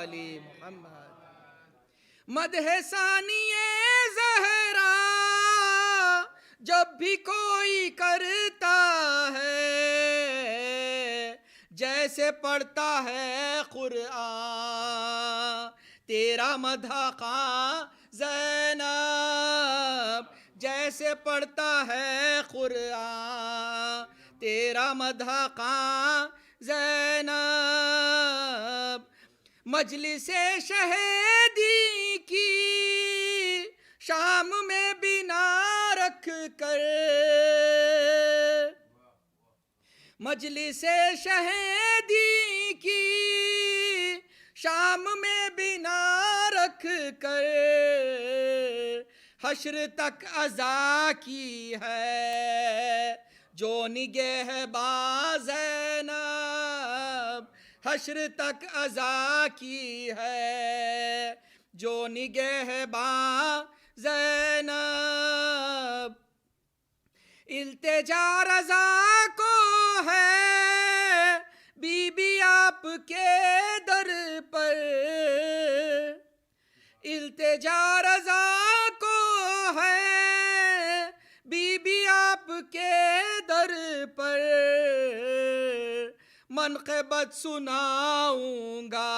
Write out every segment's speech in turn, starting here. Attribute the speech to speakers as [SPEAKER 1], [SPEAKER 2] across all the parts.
[SPEAKER 1] آل محمد. مدح ثانی زہرا جب بھی کوئی کرتا ہے جیسے پڑھتا ہے قرآن. تیرا مدح خواں زینب جیسے پڑھتا ہے قرآن. تیرا مدح خواں زینب. مجلس شہیدی کی شام میں بنا رکھ کر مجلس شہیدی کی شام میں بنا رکھ کر حشر تک عزا کی ہے جو نگہباں زینب. حشر تک عزا کی ہے جو نگہباں زینب. التجا رضا کو ہے بی بی آپ کے در پر. التجا رضا کو ہے بی بی آپ کے در پر. منقبت سناؤں گا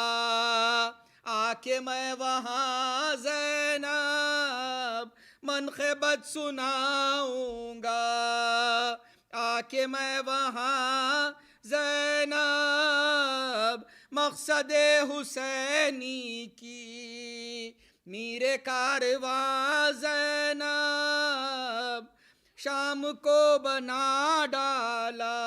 [SPEAKER 1] آ کے میں وہاں زینب. منقبت سناؤں گا آ کے میں وہاں زینب. مقصد حسینی کی میرے کارواں زینب. شام کو بنا ڈالا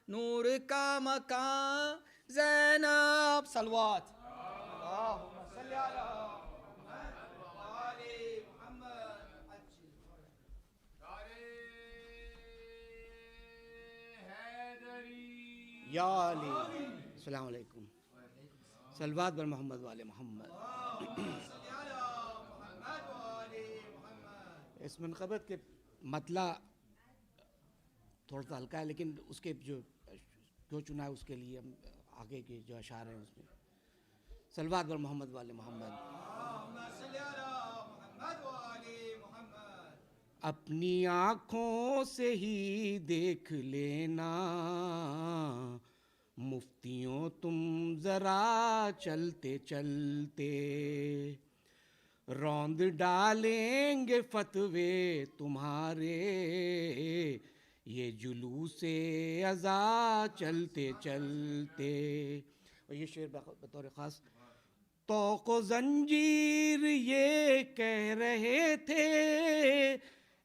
[SPEAKER 1] نور کا مکان زینب. صلوات اللہم صلی علی محمد وآل محمد. یا علی. السلام علیکم. صلوات بر محمد وآل محمد. اس منقبت کے مطلع تھوڑا سا ہلکا ہے لیکن اس کے جو چنا ہے اس کے لیے ہم آگے کے جو اشعار ہیں اس میں صلوات بر محمد وآل محمد. اپنی آنکھوں سے ہی دیکھ لینا مفتیوں تم ذرا چلتے چلتے. روند ڈالیں گے فتوے تمہارے یہ جلوس عزا چلتے چلتے. اور یہ شعر بطور خاص طوق و زنجیر یہ کہہ رہے تھے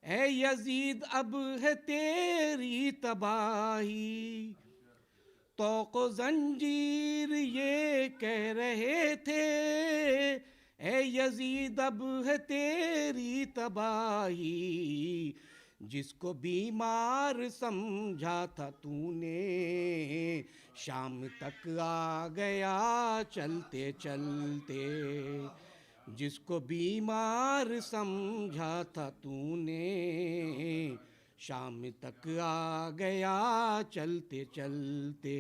[SPEAKER 1] اے یزید اب ہے تیری تباہی. طوق و زنجیر یہ کہہ رہے تھے اے یزید اب ہے تیری تباہی. جس کو بیمار سمجھا تھا تو نے شام تک آ گیا چلتے چلتے. جس کو بیمار سمجھا تھا تو نے شام تک آ گیا چلتے چلتے.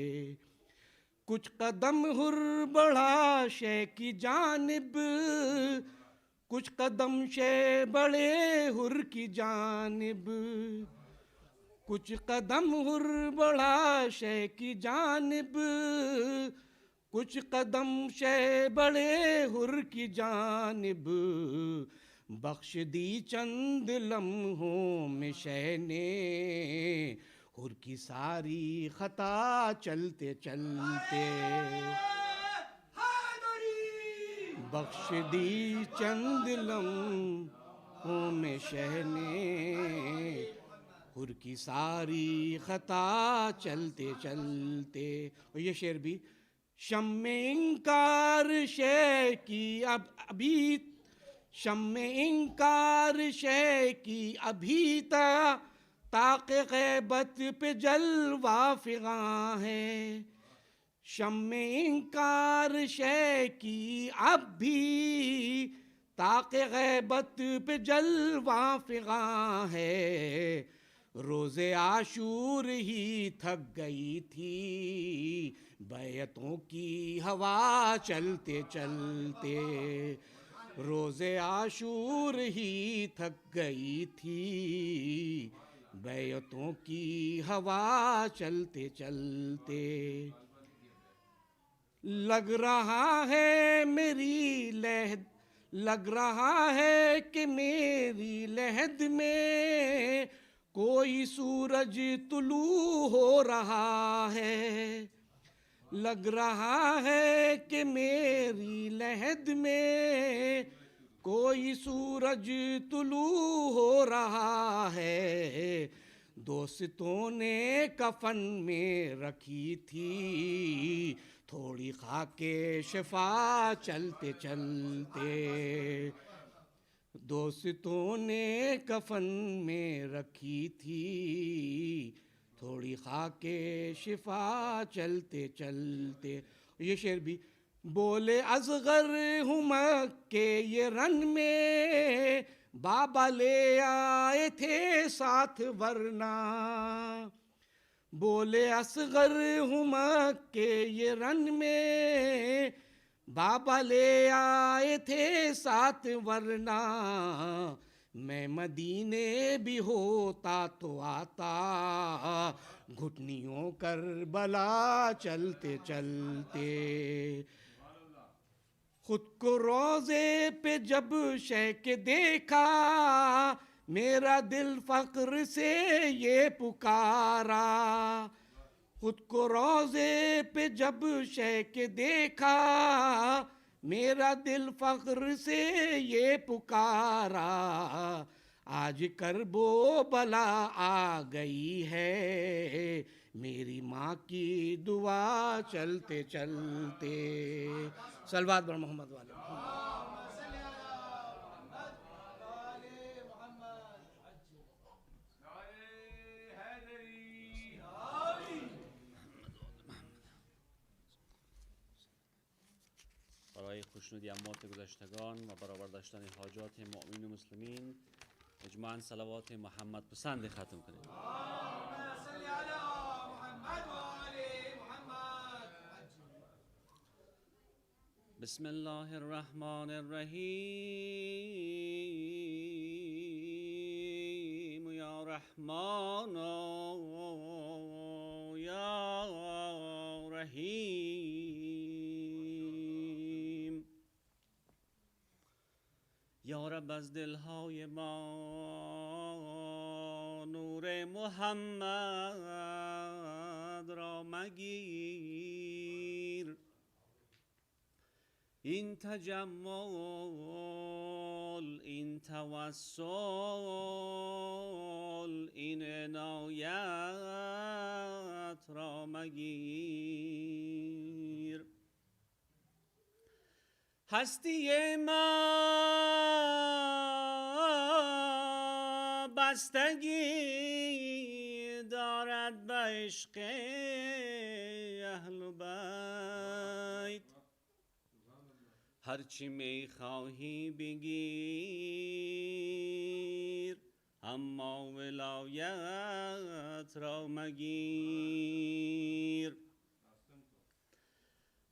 [SPEAKER 1] کچھ قدم ہر بڑھا شے کی جانب کچھ قدم شے بڑے ہر کی جانب. کچھ قدم ہر بڑھا شے کی جانب کچھ قدم شے بڑے ہر کی جانب. بخش دی چند لمحوں میں شے نے ہر کی ساری خطا چلتے چلتے. بخش دی چند لمحوں میں شہ نے ہر کی ساری خطا چلتے چلتے. اور یہ شعر بھی شم انکار شے کی ابھی شم انکار شے کی ابھی طاق غیبت پہ جلوہ فغاں ہے. شم انکار شے کی اب بھی طاق غیبت پہ جلوہ فغاں ہے. रोज़े आशूर ही थक गई थी बैतों की हवा चलते चलते। रोज़े आशूर ही थक गई थी बैतों की हवा चलते चलते। लग रहा है मेरी लहद, लग रहा है कि मेरी लहद में कोई सूरज तुलू हो रहा है। लग रहा है कि मेरी लहद में कोई सूरज तुलू हो रहा है। दोस्तों ने कफन में रखी थी थोड़ी खाके शिफा चलते चलते। दोस्तों ने कफन में रखी थी थोड़ी खाके शिफा चलते चलते। ये शेर भी बोले असगर हूँ मक्के ये रन में बाबा ले आए थे साथ वरना। बोले असगर हूँ मक्के ये रन में बाबा ले आए थे साथ वरना। मैं मदीने भी होता तो आता घुटनियों करबला चलते चलते। खुद को रोज़े पे जब शेख देखा मेरा दिल फक्र से ये पुकारा। खुद को रोज़े पे जब शेख देखा मेरा दिल फक्र से ये पुकारा। आज करबो बला आ गई है मेरी माँ की दुआ चलते चलते। सलवात बर मोहम्मद वाले।
[SPEAKER 2] برای خوشنودی اموات گذشتگان و برآورده داشتن حاجات مؤمنین و مسلمین اجماعاً صلوات محمد پسند ختم کنید. بسم الله الرحمن الرحیم یا رحمان یا رحیم. یا رب از دلهای ما نور محمد را مگیر. این تجمل، این توسل، این عنایت را مگیر. هستی ما بستگی دارد به عشق اهل بیت. هرچی می خواهی بگیر اما ولایت را مگیر.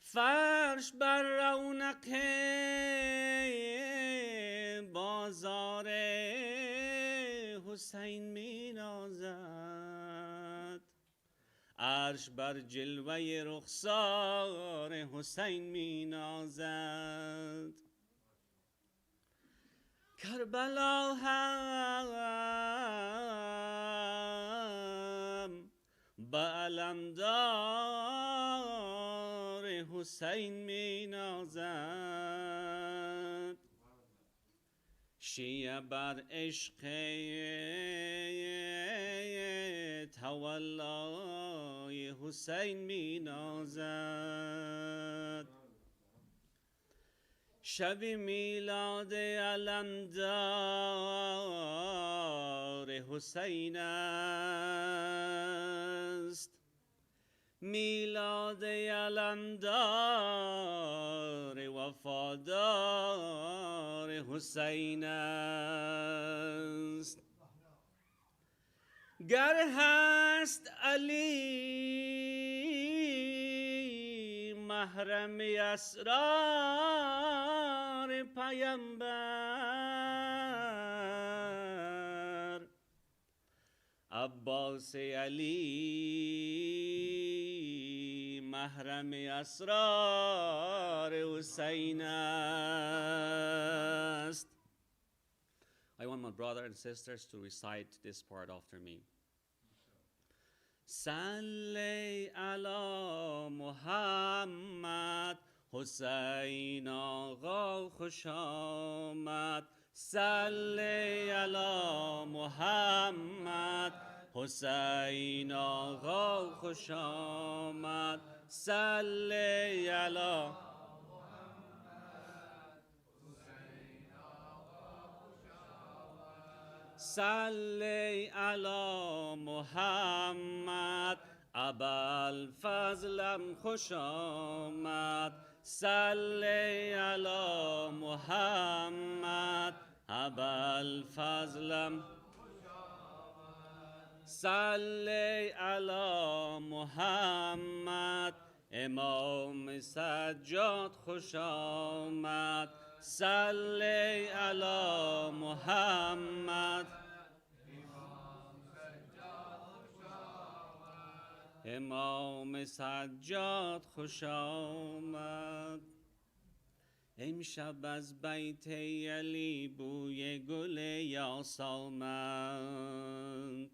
[SPEAKER 2] فرش بر رونق بازار حسین می نازد. عرش بر جلوه رخسار حسین می نازد. کربلا هم به علمدار حسین می نازد. شیعه بر عشق تولای حسین می نازد. شب میلاد علمدار حسین است. میلاد علمدار وفادار حسین است. گر هست علی محرم اسرار پیمبر، عباس علی محرم اسرار حسین است. I want my brother and sisters to recite this part after me. Salli ala Muhammad حسین آقا خوش آمد. صلی علی محمد حسین آقا خوش آمد. صلی علی صلی علی محمد ابوالفضلم خوش آمد. صلی علی محمد ابوالفضلم صلی علی محمد امام سجاد خوش آمد. صلی علی محمد امام سجاد خوش آمد. امشب از بیت علی بوی گل یاس آمد،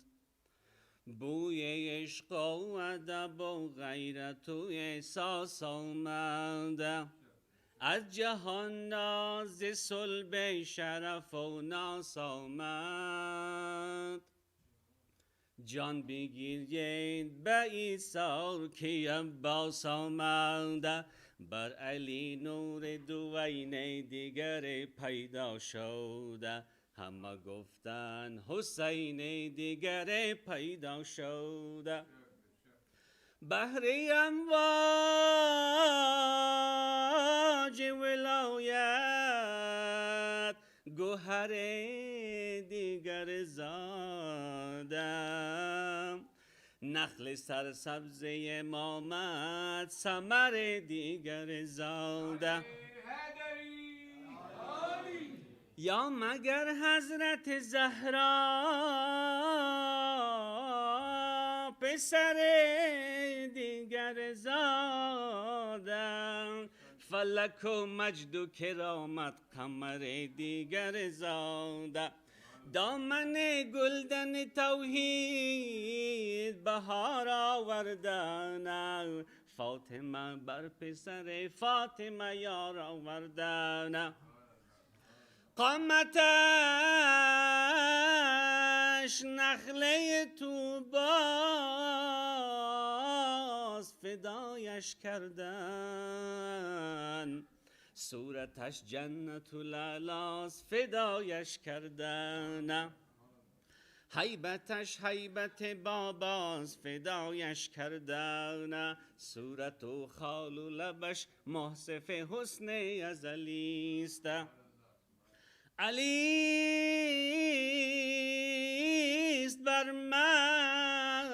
[SPEAKER 2] بوی عشق و ادب و غیرت و احساس آمد. از جهان ناز صلب شرف و ناس آمد. جان بگیرید به ایثار که عباس آمد. بر علی نور دوین دیگر پیدا شد، همه گفتن حسین دیگر پیدا شد. بحر امواج ولایت گوهر دیگر زادم. نخل سرسبز امامت ثمر دیگر زاده. یا مگر حضرت زهرا پسر دیگر زادن. فلک و مجد و کرامت قمر دیگر زاده. دامن گلدن توحید بهار آوردن. فاطمه بر پسر فاطمه یار آوردن. قامتش نخله توباس فدایش کردن. صورتش جنت الاعلاس فدایش کردن. هیبتش هیبت باباس فدایش کردن. صورت و خال و لبش محصف حسن ازلیست. علیست بر من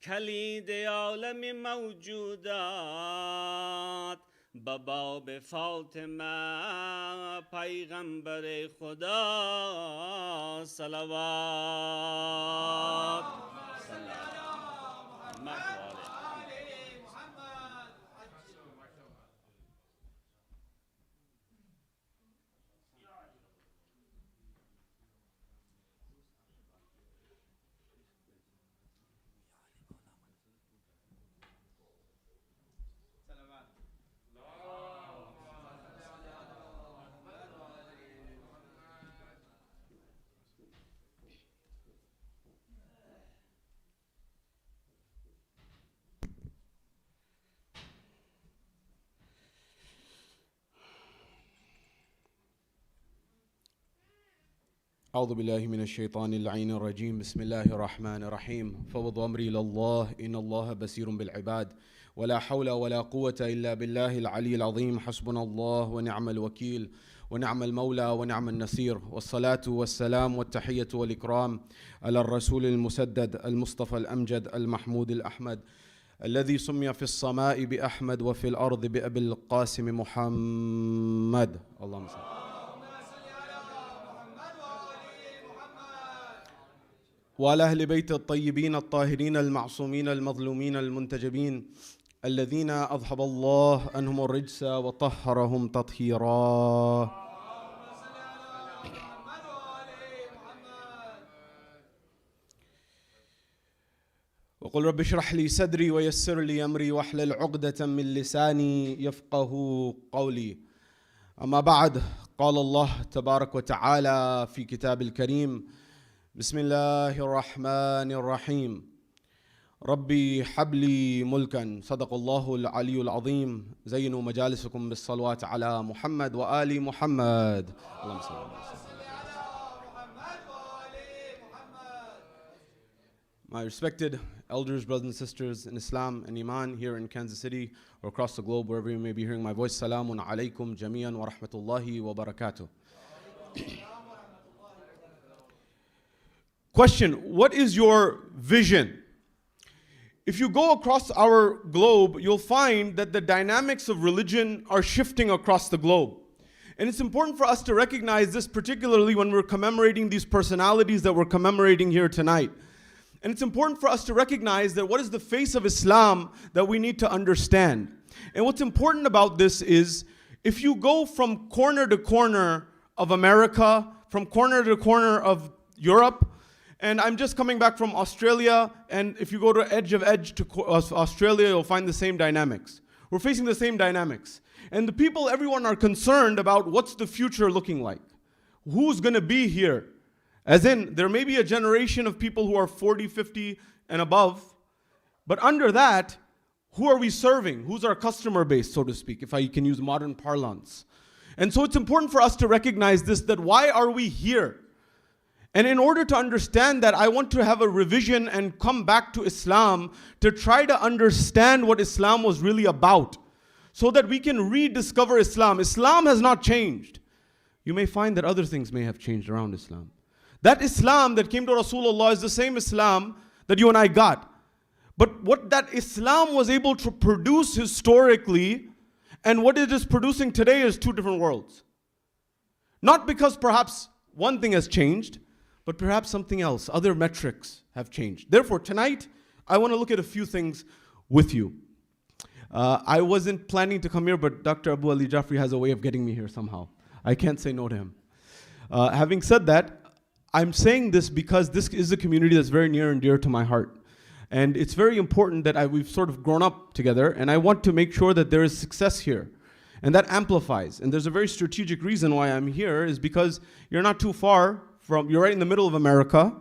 [SPEAKER 2] کلید عالم موجودات. به باب فاطمه پیغمبر خدا صلوات.
[SPEAKER 3] أعوذ بالله من الشيطان اللعين الرجيم. بسم الله الرحمن الرحيم. فوض أمري إلى الله إن الله بصير بالعباد. ولا حول ولا قوة إلا بالله العلي العظيم. حسبنا الله ونعم الوكيل. ونعم المولى ونعم النصير والصلاة والسلام والتحية والإكرام على الرسول المسدد المصطفى الأمجد المحمود الأحمد الذي سمي في السماء بأحمد وفي الأرض بأبي القاسم محمد. اللهم صل وعلى أهل بيت الطيبين الطاهرين المعصومين المظلومين المنتجبين الذين أذهب الله عنهم الرجس وطهرهم تطهيرا. وقل رب اشرح لي صدري ويسر لي أمري واحلل عقدة من لساني يفقه قولي. أما بعد، قال الله تبارك وتعالى في كتاب الكريم: بسم الله الرحمن الرحيم. ربي حبلي ملكا. صدق الله العلي العظيم. زينوا مجالسكم بالصلوات على محمد وآل محمد. اللهم صل على محمد. My respected elders, brothers and sisters in Islam and Iman here in Kansas City or across the globe, wherever you may be hearing my voice, Salamun alaykum jami'an wa rahmatullahi wa barakatuh. Question: what is your vision? If you go across our globe, you'll find that the dynamics of religion are shifting across the globe. And it's important for us to recognize this, particularly when we're commemorating these personalities that we're commemorating here tonight. And it's important for us to recognize that what is the face of Islam that we need to understand. And what's important about this is, if you go from corner to corner of America, from corner to corner of Europe, and I'm just coming back from Australia, and if you go to edge of edge to Australia, you'll find the same dynamics. We're facing the same dynamics. And the people, everyone are concerned about what's the future looking like. Who's going to be here? As in, there may be a generation of people who are 40, 50 and above, but under that, who are we serving? Who's our customer base, so to speak, if I can use modern parlance? And so it's important for us to recognize this, that why are we here? And in order to understand that, I want to have a revision and come back to Islam to try to understand what Islam was really about, so that we can rediscover Islam. Islam has not changed. You may find that other things may have changed around Islam. That Islam that came to Rasulullah is the same Islam that you and I got. But what that Islam was able to produce historically and what it is producing today is two different worlds. Not because perhaps one thing has changed, but perhaps something else, other metrics have changed. Therefore, tonight, I want to look at a few things with you. I wasn't planning to come here, but Dr. Abu Ali Jafri has a way of getting me here somehow. I can't say no to him. Having said that, I'm saying this because this is a community that's very near and dear to my heart. And it's very important that we've sort of grown up together, and I want to make sure that there is success here. And that amplifies. And there's a very strategic reason why I'm here, is because you're not too far from, you're right in the middle of America,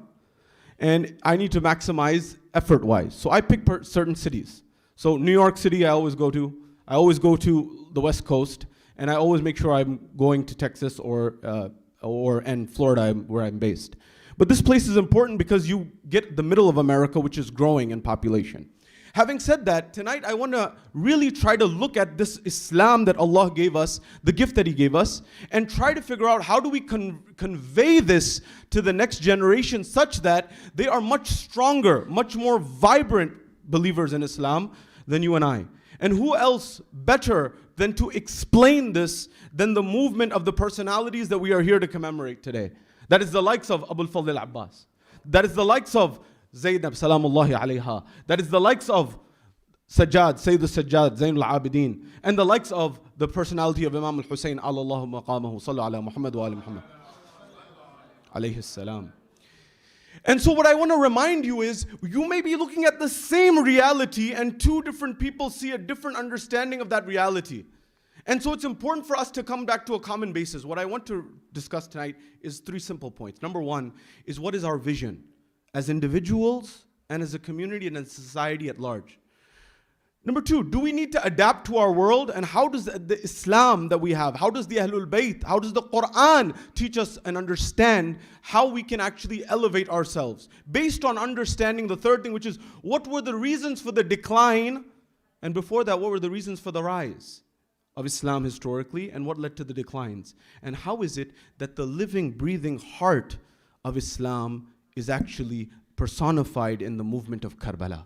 [SPEAKER 3] and I need to maximize effort-wise. So I pick certain cities. So New York City I always go to. I always go to the West Coast, and I always make sure I'm going to Texas and Florida, where I'm based. But this place is important because you get the middle of America, which is growing in population. Having said that, tonight I want to really try to look at this Islam that Allah gave us, the gift that He gave us, and try to figure out how do we convey this to the next generation such that they are much stronger, much more vibrant believers in Islam than you and I. And who else better than to explain this than the movement of the personalities that we are here to commemorate today? That is the likes of al-Fadhl al-Abbas. That is the likes of Zainab, salamullahi alayha. That is the likes of Sayyida Zainab, Zain al-Abideen. And the likes of the personality of Imam Husain, Allahu maqamahu, sallu ala Muhammad wa ala Muhammad. Alayhi salam. And so what I want to remind you is, you may be looking at the same reality and two different people see a different understanding of that reality. And so it's important for us to come back to a common basis. What I want to discuss tonight is three simple points. Number one is, what is our vision as individuals and as a community and as society at large? Number two, do we need to adapt to our world? And how does the Islam that we have, how does the Ahlul Bayt, how does the Quran teach us and understand how we can actually elevate ourselves? Based on understanding the third thing, which is, what were the reasons for the decline? And before that, what were the reasons for the rise of Islam historically and what led to the declines? And how is it that the living, breathing heart of Islam is actually personified in the movement of Karbala?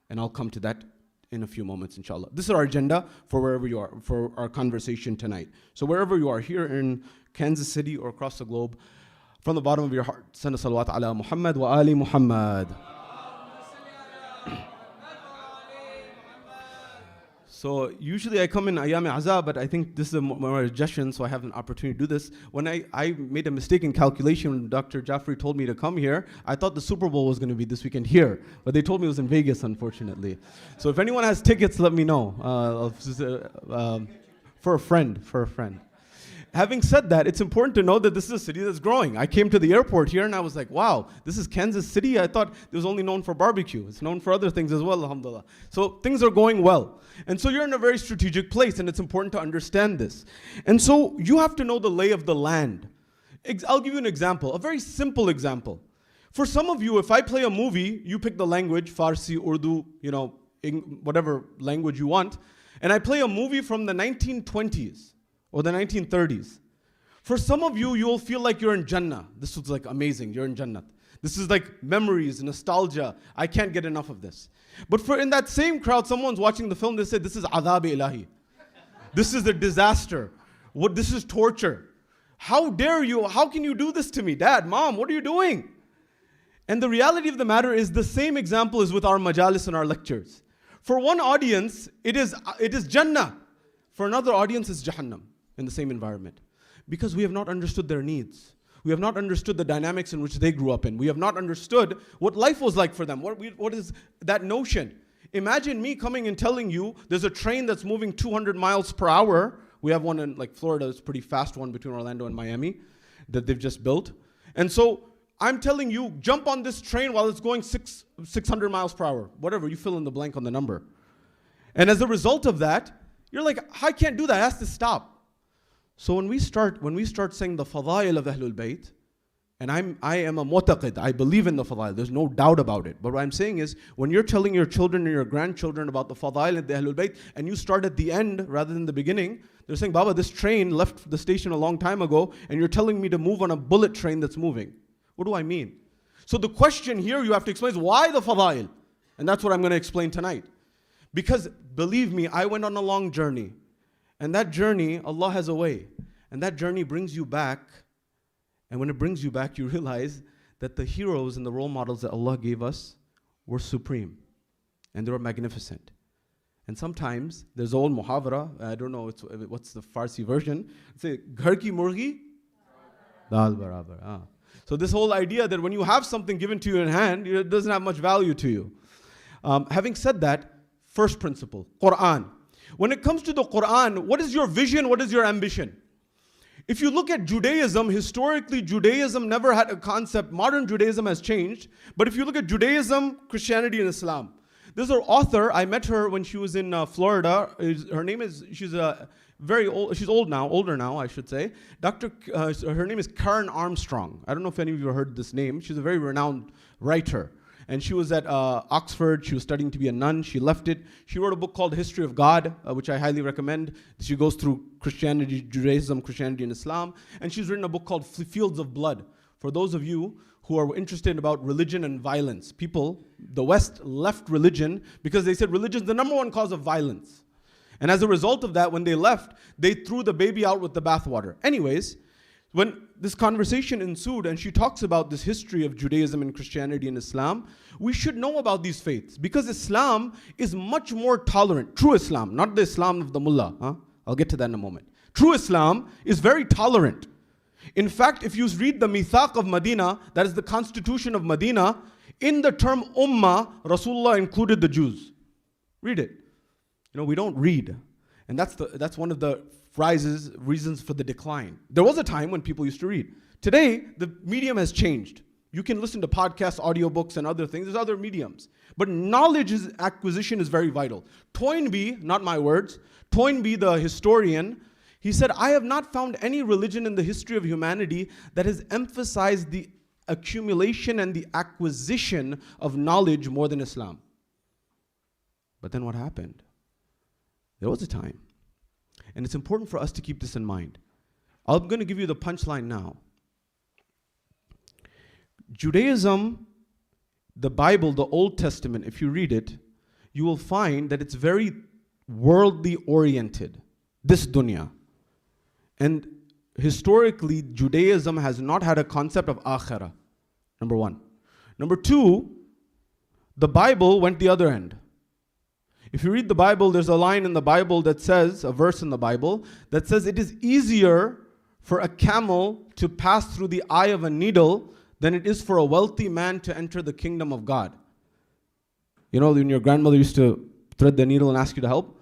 [SPEAKER 3] And I'll come to that in a few moments, inshallah. This is our agenda for wherever you are, for our conversation tonight. So wherever you are, here in Kansas City or across the globe, from the bottom of your heart, send a salawat ala Muhammad wa ali Muhammad. So usually I come in Ayam Azab, but I think this is more Jashn, so I have an opportunity to do this. When I made a mistake in calculation when Dr. Jafri told me to come here, I thought the Super Bowl was going to be this weekend here, but they told me it was in Vegas, unfortunately. So if anyone has tickets, let me know. For a friend. Having said that, it's important to know that this is a city that's growing. I came to the airport here and I was like, wow, this is Kansas City? I thought it was only known for barbecue. It's known for other things as well, alhamdulillah. So things are going well. And so you're in a very strategic place and it's important to understand this. And so you have to know the lay of the land. I'll give you an example, a very simple example. For some of you, if I play a movie, you pick the language, Farsi, Urdu, whatever language you want, and I play a movie from the 1920s, or the 1930s. For some of you, you'll feel like you're in Jannah. This was like amazing, you're in Jannah. This is like memories, nostalgia. I can't get enough of this. But for in that same crowd, someone's watching the film, they say, this is adhab ilahi. This is a disaster. This is torture. How dare you? How can you do this to me? Dad, Mom, what are you doing? And the reality of the matter is the same example is with our majalis and our lectures. For one audience, it is Jannah. For another audience, it's Jahannam. In the same environment. Because we have not understood their needs. We have not understood the dynamics in which they grew up in. We have not understood what life was like for them. What is that notion? Imagine me coming and telling you there's a train that's moving 200 miles per hour. We have one in like Florida, it's a pretty fast one between Orlando and Miami that they've just built. And so I'm telling you, jump on this train while it's going 600 miles per hour. Whatever, you fill in the blank on the number. And as a result of that, you're like, I can't do that, it has to stop. So when we start saying the fadail of Ahlul Bayt, and I am a mu'taqid, I believe in the fadail, there's no doubt about it. But what I'm saying is, when you're telling your children and your grandchildren about the fadail of the Ahlul Bayt, and you start at the end rather than the beginning, they're saying, Baba, this train left the station a long time ago, and you're telling me to move on a bullet train that's moving. What do I mean? So the question here you have to explain is, why the fadail? And that's what I'm going to explain tonight. Because believe me, I went on a long journey. And that journey, Allah has a way. And that journey brings you back. And when it brings you back, you realize that the heroes and the role models that Allah gave us were supreme. And they were magnificent. And sometimes, there's old muhavara, I don't know what's the Farsi version. Say, ghar ki murgi, dal barabar. So this whole idea that when you have something given to you in hand, it doesn't have much value to you. Having said that, first principle, Quran. When it comes to the Quran, what is your vision? What is your ambition? If you look at Judaism, historically Judaism never had a concept. Modern Judaism has changed. But if you look at Judaism, Christianity, and Islam, there's an author, I met her when she was in Florida. Her name is, she's older now, I should say. Her name is Karen Armstrong. I don't know if any of you have heard this name. She's a very renowned writer. And she was at Oxford. She was studying to be a nun. She left it. She wrote a book called History of God, which I highly recommend. She goes through Christianity, Judaism, Christianity, and Islam. And she's written a book called Fields of Blood. For those of you who are interested about religion and violence, the West left religion because they said religion is the number one cause of violence. And as a result of that, when they left, they threw the baby out with the bathwater. Anyways, when this conversation ensued and she talks about this history of Judaism and Christianity and Islam, we should know about these faiths because Islam is much more tolerant. True Islam, not the Islam of the mullah. I'll get to that in a moment. True Islam is very tolerant. In fact, if you read the Mithaq of Medina, that is the constitution of Medina, in the term Ummah, Rasulullah included the Jews. Read it. We don't read. And that's one of the reasons for the decline. There was a time when people used to read. Today, the medium has changed. You can listen to podcasts, audiobooks, and other things. There's other mediums. But knowledge acquisition is very vital. Toynbee, not my words, Toynbee, the historian, he said, I have not found any religion in the history of humanity that has emphasized the accumulation and the acquisition of knowledge more than Islam. But then what happened? There was a time. And it's important for us to keep this in mind. I'm going to give you the punchline now. Judaism, the Bible, the Old Testament, if you read it, you will find that it's very worldly oriented, this dunya. And historically, Judaism has not had a concept of akhirah, number one. Number two, the Bible went the other end. If you read the Bible, there's a line in the Bible that says, a verse in the Bible, that says it is easier for a camel to pass through the eye of a needle than it is for a wealthy man to enter the kingdom of God. You know, when your grandmother used to thread the needle and ask you to help?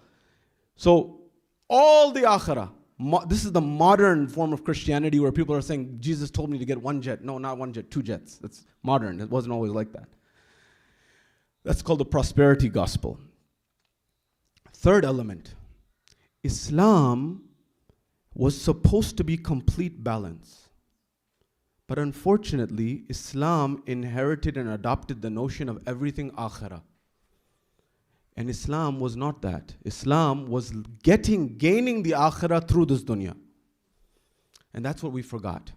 [SPEAKER 3] So, all the akhirah, this is the modern form of Christianity where people are saying, Jesus told me to get one jet. No, not one jet, two jets. That's modern. It wasn't always like that. That's called the prosperity gospel. Third element, Islam was supposed to be complete balance. But unfortunately, Islam inherited and adopted the notion of everything akhirah. And Islam was not that. Islam was gaining the akhirah through this dunya. And that's what we forgot.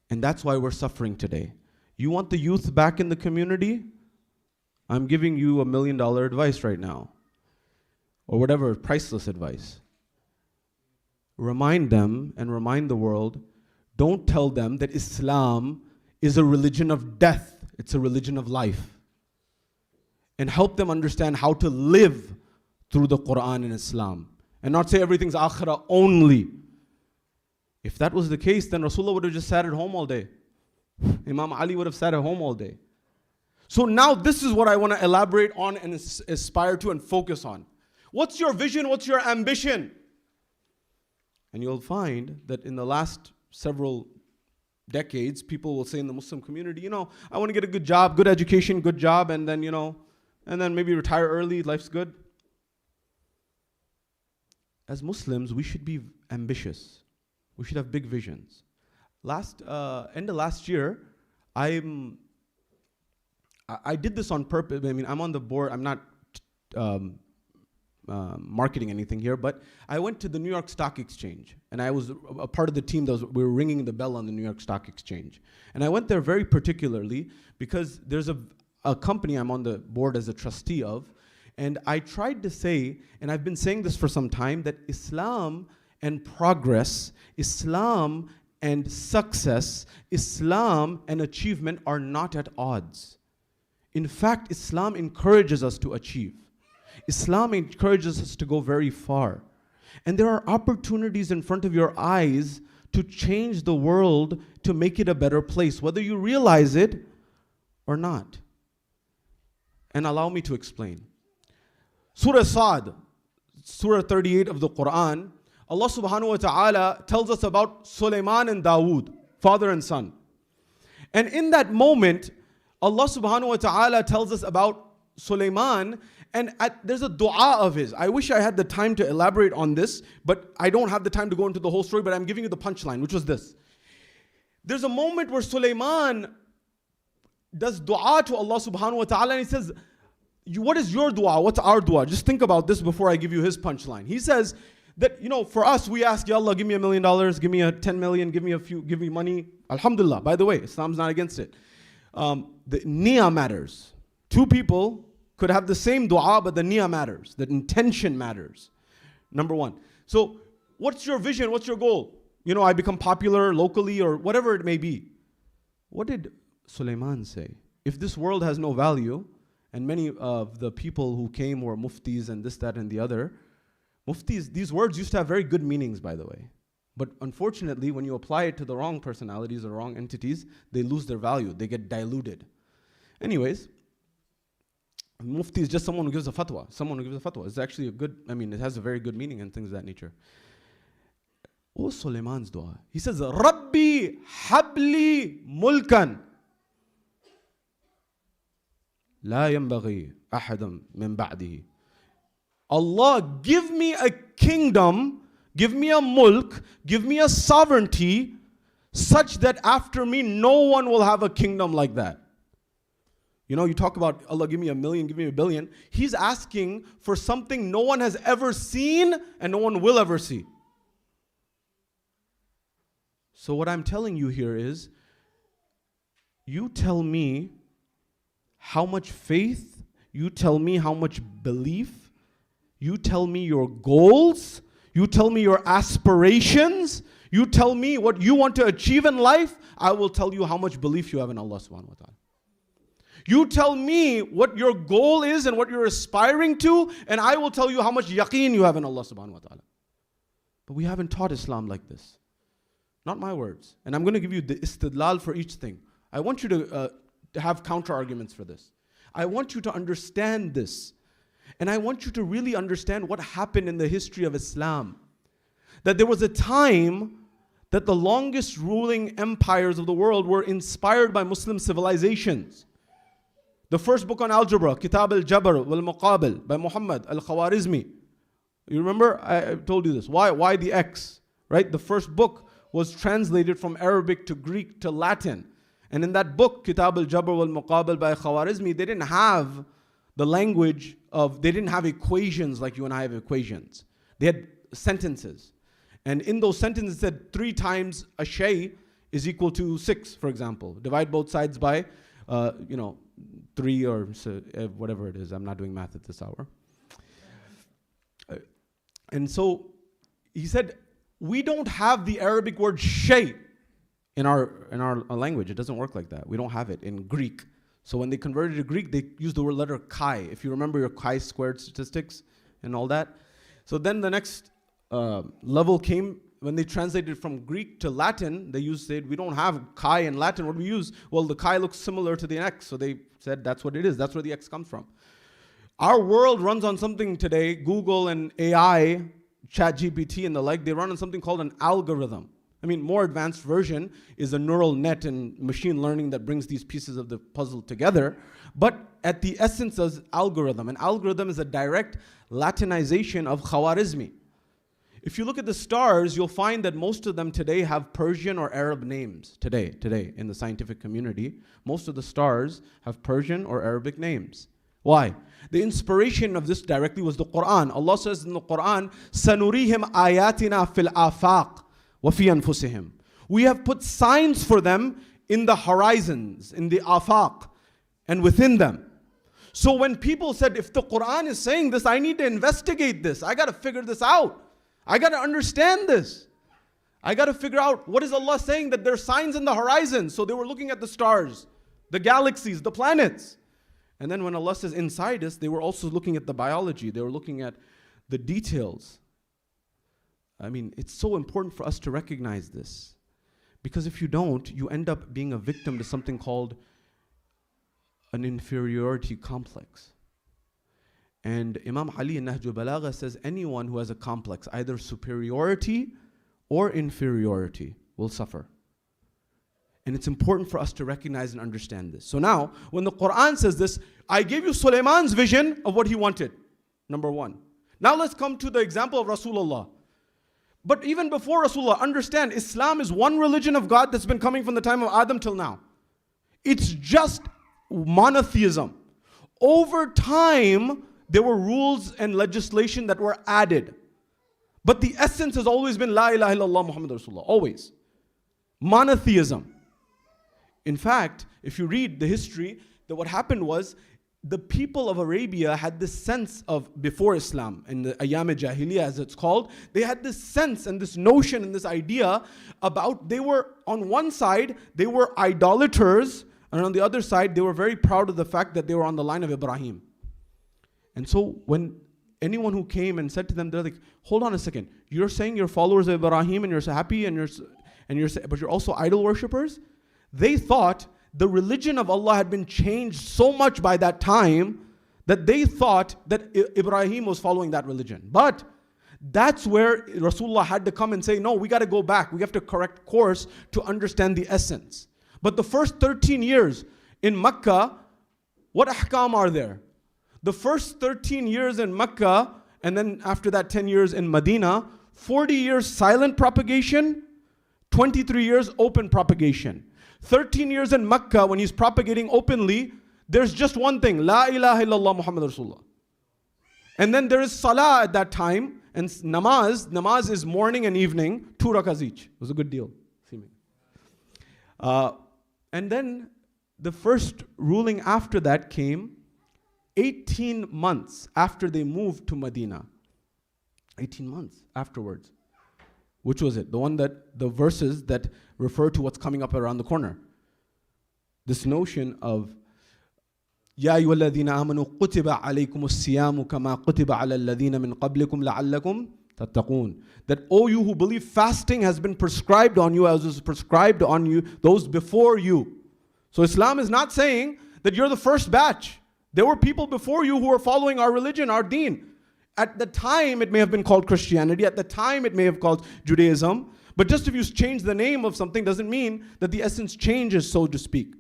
[SPEAKER 3] And that's why we're suffering today. You want the youth back in the community? I'm giving you $1 million advice right now. Or whatever, priceless advice. Remind them and remind the world, don't tell them that Islam is a religion of death. It's a religion of life. And help them understand how to live through the Quran and Islam. And not say everything's akhirah only. If that was the case, then Rasulullah would have just sat at home all day. Imam Ali would have sat at home all day. So now this is what I want to elaborate on and aspire to and focus on. What's your vision? What's your ambition? And you'll find that in the last several decades, people will say in the Muslim community, I want to get a good job, good education, good job, and then, and then maybe retire early, life's good. As Muslims, we should be ambitious. We should have big visions. End of last year, I did this on purpose. I mean, I'm on the board. I'm not marketing anything here, but I went to the New York Stock Exchange, and I was a part of the team we were ringing the bell on the New York Stock Exchange. And I went there very particularly because there's a company I'm on the board as a trustee of, and I tried to say, and I've been saying this for some time, that Islam and progress, Islam and success, Islam and achievement are not at odds. In fact, Islam encourages us to achieve. Islam encourages us to go very far. And there are opportunities in front of your eyes to change the world, to make it a better place, whether you realize it or not. And allow me to explain. Surah Sa'd, Surah 38 of the Quran, Allah subhanahu wa ta'ala tells us about Sulaiman and Dawood, father and son. And in that moment, Allah subhanahu wa ta'ala tells us about Sulaiman, and there's a dua of his. I wish I had the time to elaborate on this, but I don't have the time to go into the whole story, but I'm giving you the punchline, which was this. There's a moment where Sulaiman does dua to Allah subhanahu wa ta'ala, and he says, what is your dua? What's our dua? Just think about this before I give you his punchline. He says that, for us, we ask, Ya Allah, give me $1 million, give me 10 million, give me money. Alhamdulillah. By the way, Islam's not against it. The niyyah matters. Two people could have the same dua, but the niyyah matters. The intention matters. Number one. So, what's your vision? What's your goal? I become popular locally or whatever it may be. What did Sulaiman say? If this world has no value, and many of the people who came were muftis and this, that, and the other, muftis, these words used to have very good meanings, by the way. But unfortunately, when you apply it to the wrong personalities or wrong entities, they lose their value. They get diluted. Anyways, mufti is just someone who gives a fatwa. Someone who gives a fatwa. It's actually it has a very good meaning and things of that nature. What was Sulaiman's dua? He says, Rabbi habli mulkan. La yanbaghi ahadam min ba'dihi. Allah, give me a kingdom, give me a mulk, give me a sovereignty, such that after me no one will have a kingdom like that. You know, you talk about Allah, give me $1 million, give me $1 billion. He's asking for something no one has ever seen and no one will ever see. So what I'm telling you here is, you tell me how much faith, you tell me how much belief, you tell me your goals, you tell me your aspirations, you tell me what you want to achieve in life, I will tell you how much belief you have in Allah subhanahu wa ta'ala. You tell me what your goal is and what you're aspiring to, and I will tell you how much yaqeen you have in Allah subhanahu wa ta'ala. But we haven't taught Islam like this. Not my words. And I'm going to give you the istidlal for each thing. I want you to have counter arguments for this. I want you to understand this. And I want you to really understand what happened in the history of Islam. That there was a time that the longest ruling empires of the world were inspired by Muslim civilizations. The first book on algebra, Kitab al-Jabr wal-Muqabil by Muhammad al-Khwarizmi. You remember? I told you this. Why the X? Right? The first book was translated from Arabic to Greek to Latin. And in that book, Kitab al-Jabr wal-Muqabil by Khwarizmi, they didn't have the language of, they didn't have equations like you and I have equations. They had sentences. And in those sentences it said 3 times a shay is equal to 6, for example. Divide both sides by, 3 or whatever it is. I'm not doing math at this hour. And so he said, we don't have the Arabic word shay in our language. It doesn't work like that. We don't have it in Greek. So when they converted to Greek, they used the word letter chi. If you remember your chi-squared statistics and all that. So then the next level came when they translated from Greek to Latin. They said, we don't have chi in Latin. What do we use? Well, the chi looks similar to the X. So they said, that's what it is. That's where the X comes from. Our world runs on something today, Google and AI, ChatGPT and the like, they run on something called an algorithm. I mean, more advanced version is a neural net and machine learning that brings these pieces of the puzzle together. But at the essence of algorithm, an algorithm is a direct Latinization of Khwarizmi. If you look at the stars, you'll find that most of them today have Persian or Arab names. Today, in the scientific community, most of the stars have Persian or Arabic names. Why? The inspiration of this directly was the Quran. Allah says in the Quran, سَنُرِيهِمْ آيَاتِنَا فِي الْآفَاقِ وَفِي أَنفُسِهِمْ. We have put signs for them in the horizons, in the afaq, and within them. So when people said, if the Quran is saying this, I need to investigate this. I got to figure this out. I got to understand this. I got to figure out, what is Allah saying? That there are signs in the horizon. So they were looking at the stars, the galaxies, the planets. And then when Allah says inside us, they were also looking at the biology. They were looking at the details. I mean, it's so important for us to recognize this. Because if you don't, you end up being a victim to something called an inferiority complex. And Imam Ali in Nahj al-Balagha says anyone who has a complex, either superiority or inferiority, will suffer. And it's important for us to recognize and understand this. So now, when the Quran says this, I gave you Sulaiman's vision of what he wanted, number 1. Now let's come to the example of Rasulullah. But even before Rasulullah, understand, Islam is one religion of God that's been coming from the time of Adam till now. It's just monotheism. Over time, there were rules and legislation that were added. But the essence has always been La ilaha illallah Muhammad Rasulullah, always. Monotheism. In fact, if you read the history, that what happened was, the people of Arabia had this sense of, before Islam, in the Ayyam-e-Jahiliyyah as it's called, they had this sense and this notion and this idea about, they were, on one side, they were idolaters, and on the other side, they were very proud of the fact that they were on the line of Ibrahim. And so when anyone who came and said to them, they're like, hold on a second, you're saying you're followers of Ibrahim and you're so happy but you're also idol worshippers? They thought the religion of Allah had been changed so much by that time that they thought that Ibrahim was following that religion. But that's where Rasulullah had to come and say, no, we got to go back. We have to correct course to understand the essence. But the first 13 years in Mecca, what ahkam are there? The first 13 years in Mecca, and then after that 10 years in Medina, 40 years silent propagation, 23 years open propagation. 13 years in Mecca, when he's propagating openly, there's just one thing, La ilaha illallah Muhammad Rasulullah. And then there is salah at that time, and namaz. Namaz is morning and evening, 2 rakahs each. It was a good deal. And then the first ruling after that came 18 months after they moved to Medina. 18 months afterwards. Which was it? The verses that refer to what's coming up around the corner. This notion of يا أيها الذين آمنوا كتب عليكم الصيام كما كتب على الذين من قبلكم لعلكم تتقون. That, O you who believe, fasting has been prescribed on you as was prescribed on you, those before you. So Islam is not saying that you're the first batch. There were people before you who were following our religion, our deen. At the time, it may have been called Christianity. At the time, it may have called Judaism. But just if you change the name of something doesn't mean that the essence changes, so to speak.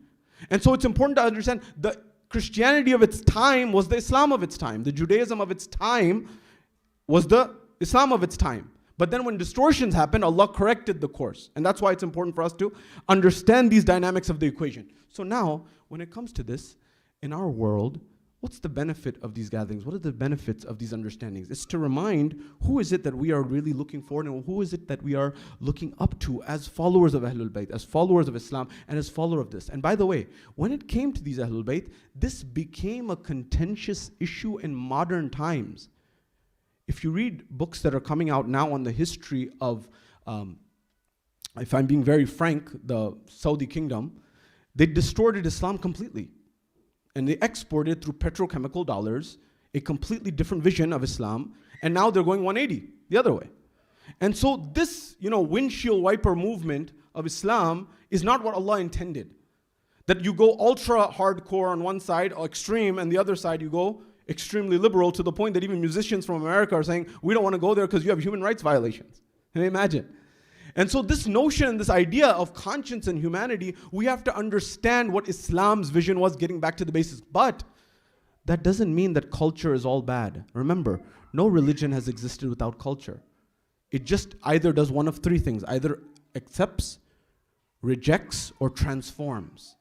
[SPEAKER 3] And so it's important to understand the Christianity of its time was the Islam of its time. The Judaism of its time was the Islam of its time. But then when distortions happened, Allah corrected the course. And that's why it's important for us to understand these dynamics of the equation. So now, when it comes to this, in our world, what's the benefit of these gatherings? What are the benefits of these understandings? It's to remind who is it that we are really looking for, and who is it that we are looking up to as followers of Ahlul Bayt, as followers of Islam, and as follower of this. And by the way, when it came to these Ahlul Bayt, this became a contentious issue in modern times. If you read books that are coming out now on the history of, if I'm being very frank, the Saudi kingdom, they distorted Islam completely. And they exported through petrochemical dollars a completely different vision of Islam. And now they're going 180 the other way. And so this, windshield wiper movement of Islam is not what Allah intended. That you go ultra hardcore on one side, or extreme, and the other side you go extremely liberal, to the point that even musicians from America are saying, we don't want to go there because you have human rights violations. Can you imagine? And so this notion, this idea of conscience and humanity, we have to understand what Islam's vision was, getting back to the basics. But that doesn't mean that culture is all bad. Remember, no religion has existed without culture. It just either does one of three things: either accepts, rejects, or transforms.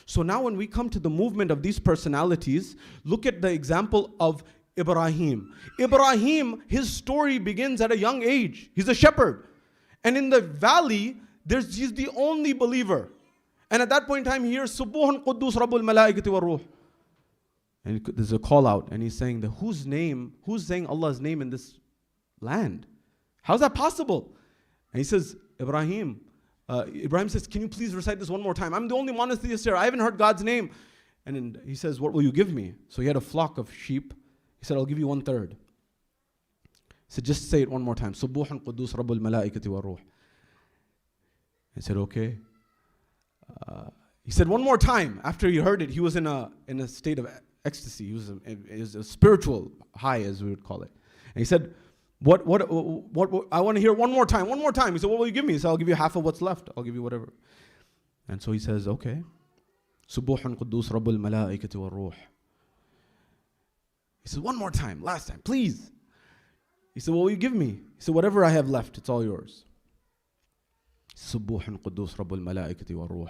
[SPEAKER 3] So now when we come to the movement of these personalities, look at the example of Ibrahim. Ibrahim, his story begins at a young age. He's a shepherd. And in the valley, he's the only believer. And at that point in time, he hears, Subuhun Quddus Rabbul Malaikati wa Ruh. And there's a call out, and he's saying, who's saying Allah's name in this land? How's that possible? And he says, Ibrahim says, can you please recite this one more time? I'm the only monotheist here. I haven't heard God's name. And then he says, what will you give me? So he had a flock of sheep. He said, I'll give you 1/3. He said, just say it one more time. Subuhun Quddus Rabbul Malaikati wa Ruh. He said, okay. He said one more time. After he heard it, he was in a state of ecstasy. He was a spiritual high, as we would call it. And he said, what I want to hear one more time. He said, what will you give me? He said, I'll give you half of what's left. I'll give you whatever. And so he says, okay. Subuhun Quddus Rabbul Malaikati wa Ruh. He said, one more time, last time, please. He said, what will you give me? He said, whatever I have left, it's all yours. Subuhun Quddus Rabbul Malaikati wa Ruh.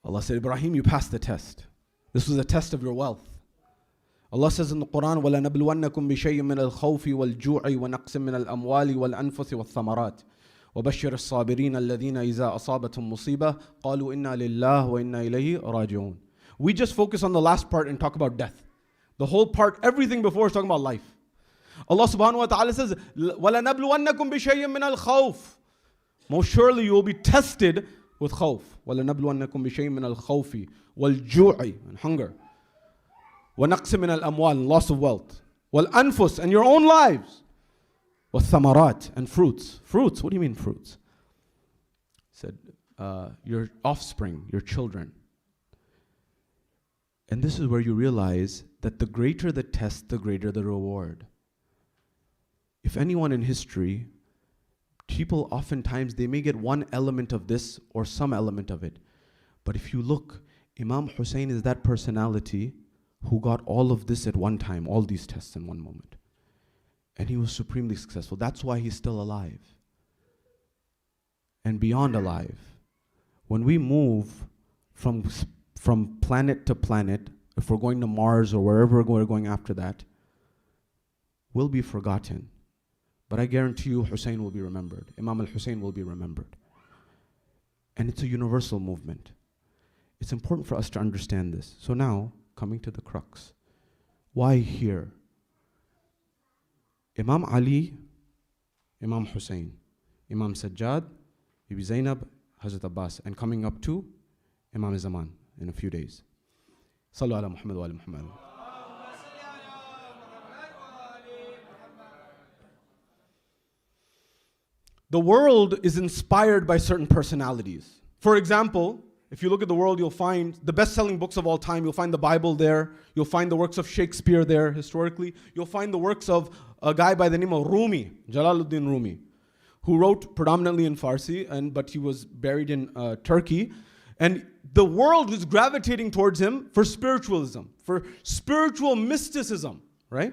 [SPEAKER 3] Allah said, Ibrahim, you passed the test. This was a test of your wealth. Allah says in the Quran, وَلَنَبْلُوَنَّكُمْ بِشَيْءٍ مِّنَ الْخَوْفِ وَالْجُوعِ وَنَقْصٍ مِّنَ الْأَمْوَالِ وَالْأَنفُسِ وَالثَّمَرَاتِ وَبَشِّرِ الصَّابِرِينَ الَّذِينَ إِذَا أَصَابَتْهُمْ مُصِيبَةٌ قَالُوا إِنَّا لِلَّهِ وَإِنَّا إِلَيْهِ رَاجِعُونَ. We just focus on the last part and talk about death. The whole part, everything before is talking about life. Allah subhanahu wa ta'ala says, وَلَنَبْلُوَنَّكُمْ بِشَيْءٍ مِّنَ الْخَوْفِ. Most surely you will be tested with khawf. وَلَنَبْلُوَنَّكُمْ بِشَيْءٍ مِّنَ الْخَوْفِ وَالْجُوعِ, and hunger. وَنَقْصٍ مِّنَ الْأَمْوَالِ, loss of wealth. وَالْأَنفُسِ, and your own lives. وَالثَّمَرَاتِ, and fruits. Fruits, what do you mean fruits? He said, your offspring, your children. And this is where you realize that the greater the test, the greater the reward. If anyone in history, people oftentimes, they may get one element of this or some element of it. But if you look, Imam Husain is that personality who got all of this at one time, all these tests in one moment. And he was supremely successful. That's why he's still alive. And beyond alive. When we move from from planet to planet, if we're going to Mars or wherever we're going after that, will be forgotten. But I guarantee you Hussein will be remembered. Imam al-Hussein will be remembered. And it's a universal movement. It's important for us to understand this. So now, coming to the crux. Why here? Imam Ali, Imam Hussein, Imam Sajjad, Bibi Zainab, Hazrat Abbas, and coming up to Imam Zaman in a few days. Sallu ala Muhammad wa ala Muhammad. The world is inspired by certain personalities. For example, if you look at the world, you'll find the best-selling books of all time. You'll find the Bible there. You'll find the works of Shakespeare there, historically. You'll find the works of a guy by the name of Rumi, Jalaluddin Rumi, who wrote predominantly in Farsi, but he was buried in Turkey. And the world was gravitating towards him for spiritualism, for spiritual mysticism, right?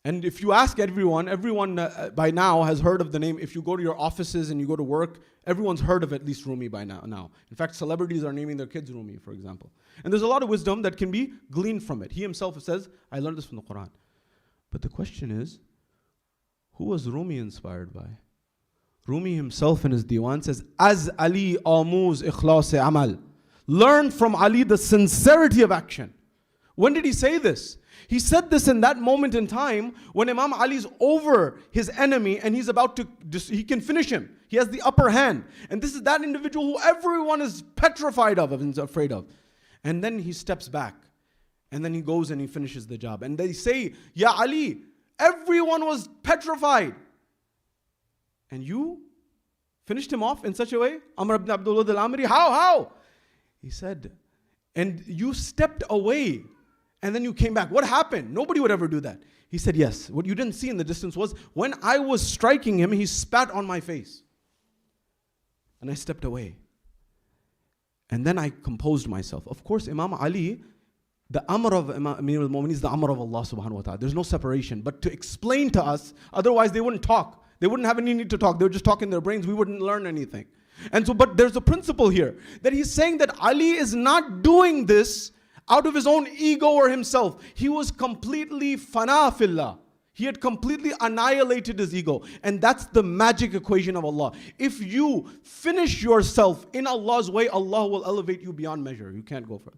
[SPEAKER 3] And if you ask everyone by now has heard of the name. If you go to your offices and you go to work, everyone's heard of at least Rumi by now. In fact, celebrities are naming their kids Rumi, for example. And there's a lot of wisdom that can be gleaned from it. He himself says, I learned this from the Quran. But the question is, who was Rumi inspired by? Rumi himself in his diwan says, Az Ali amuz ikhlas amal. Learn from Ali the sincerity of action. When did he say this? He said this in that moment in time when Imam Ali is over his enemy and he's about to, he can finish him. He has the upper hand. And this is that individual who everyone is petrified of and is afraid of. And then he steps back. And then he goes and he finishes the job. And they say, Ya Ali, everyone was petrified. And you finished him off in such a way? Amr ibn Abdullah al-Amri, how? He said, and you stepped away. And then you came back. What happened? Nobody would ever do that. He said, yes. What you didn't see in the distance was when I was striking him, he spat on my face. And I stepped away. And then I composed myself. Of course, Imam Ali, the Amr of Amir al-Mu'mineen is the Amr of Allah subhanahu wa ta'ala. There's no separation. But to explain to us, otherwise they wouldn't talk. They wouldn't have any need to talk. They would just talk in their brains. We wouldn't learn anything. And so, but there's a principle here that he's saying that Ali is not doing this out of his own ego or himself. He was completely fana fillah. He had completely annihilated his ego. And that's the magic equation of Allah. If you finish yourself in Allah's way, Allah will elevate you beyond measure. You can't go further.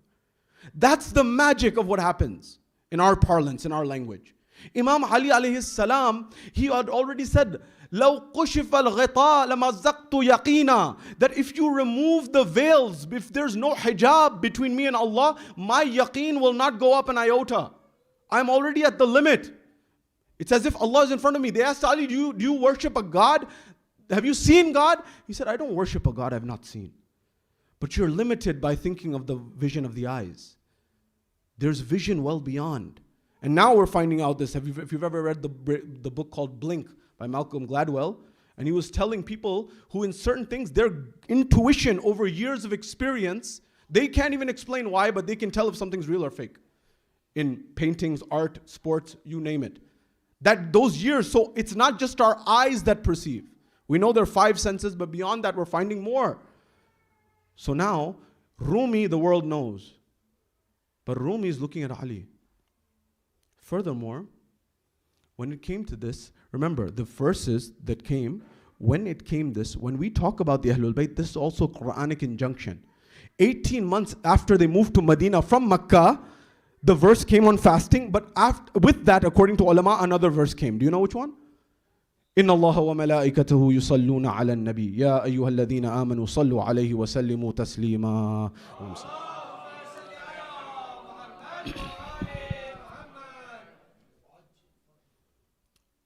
[SPEAKER 3] That's the magic of what happens in our parlance, in our language. Imam Ali alayhi salam, he had already said, لَوْ قُشِفَ الْغِطَاء لَمَزَّقْتُ يَقِينًا, that if you remove the veils, if there's no hijab between me and Allah, my yaqeen will not go up an iota. I'm already at the limit. It's as if Allah is in front of me. They asked Ali, do you worship a God? Have you seen God? He said, I don't worship a God I've not seen. But you're limited by thinking of the vision of the eyes. There's vision well beyond. And now we're finding out this. If you've ever read the book called Blink by Malcolm Gladwell, and he was telling people who in certain things, their intuition over years of experience, they can't even explain why, but they can tell if something's real or fake. In paintings, art, sports, you name it. That those years, so it's not just our eyes that perceive. We know there are 5 senses, but beyond that we're finding more. So now, Rumi, the world knows. But Rumi is looking at Ali. Furthermore, when it came to this, remember the verses that came, when we talk about the Ahlul Bayt, this is also Quranic injunction. 18 months after they moved to Medina from Makkah, the verse came on fasting, but with that, according to ulama, another verse came. Do you know which one? إِنَّ اللَّهَ وَمَلَائِكَتَهُ يُصَلُّونَ عَلَى النَّبِيِّ يَا أَيُّهَا الَّذِينَ آمَنُوا صَلُّوا عَلَيْهِ وَسَلِّمُوا تَسْلِيمًا.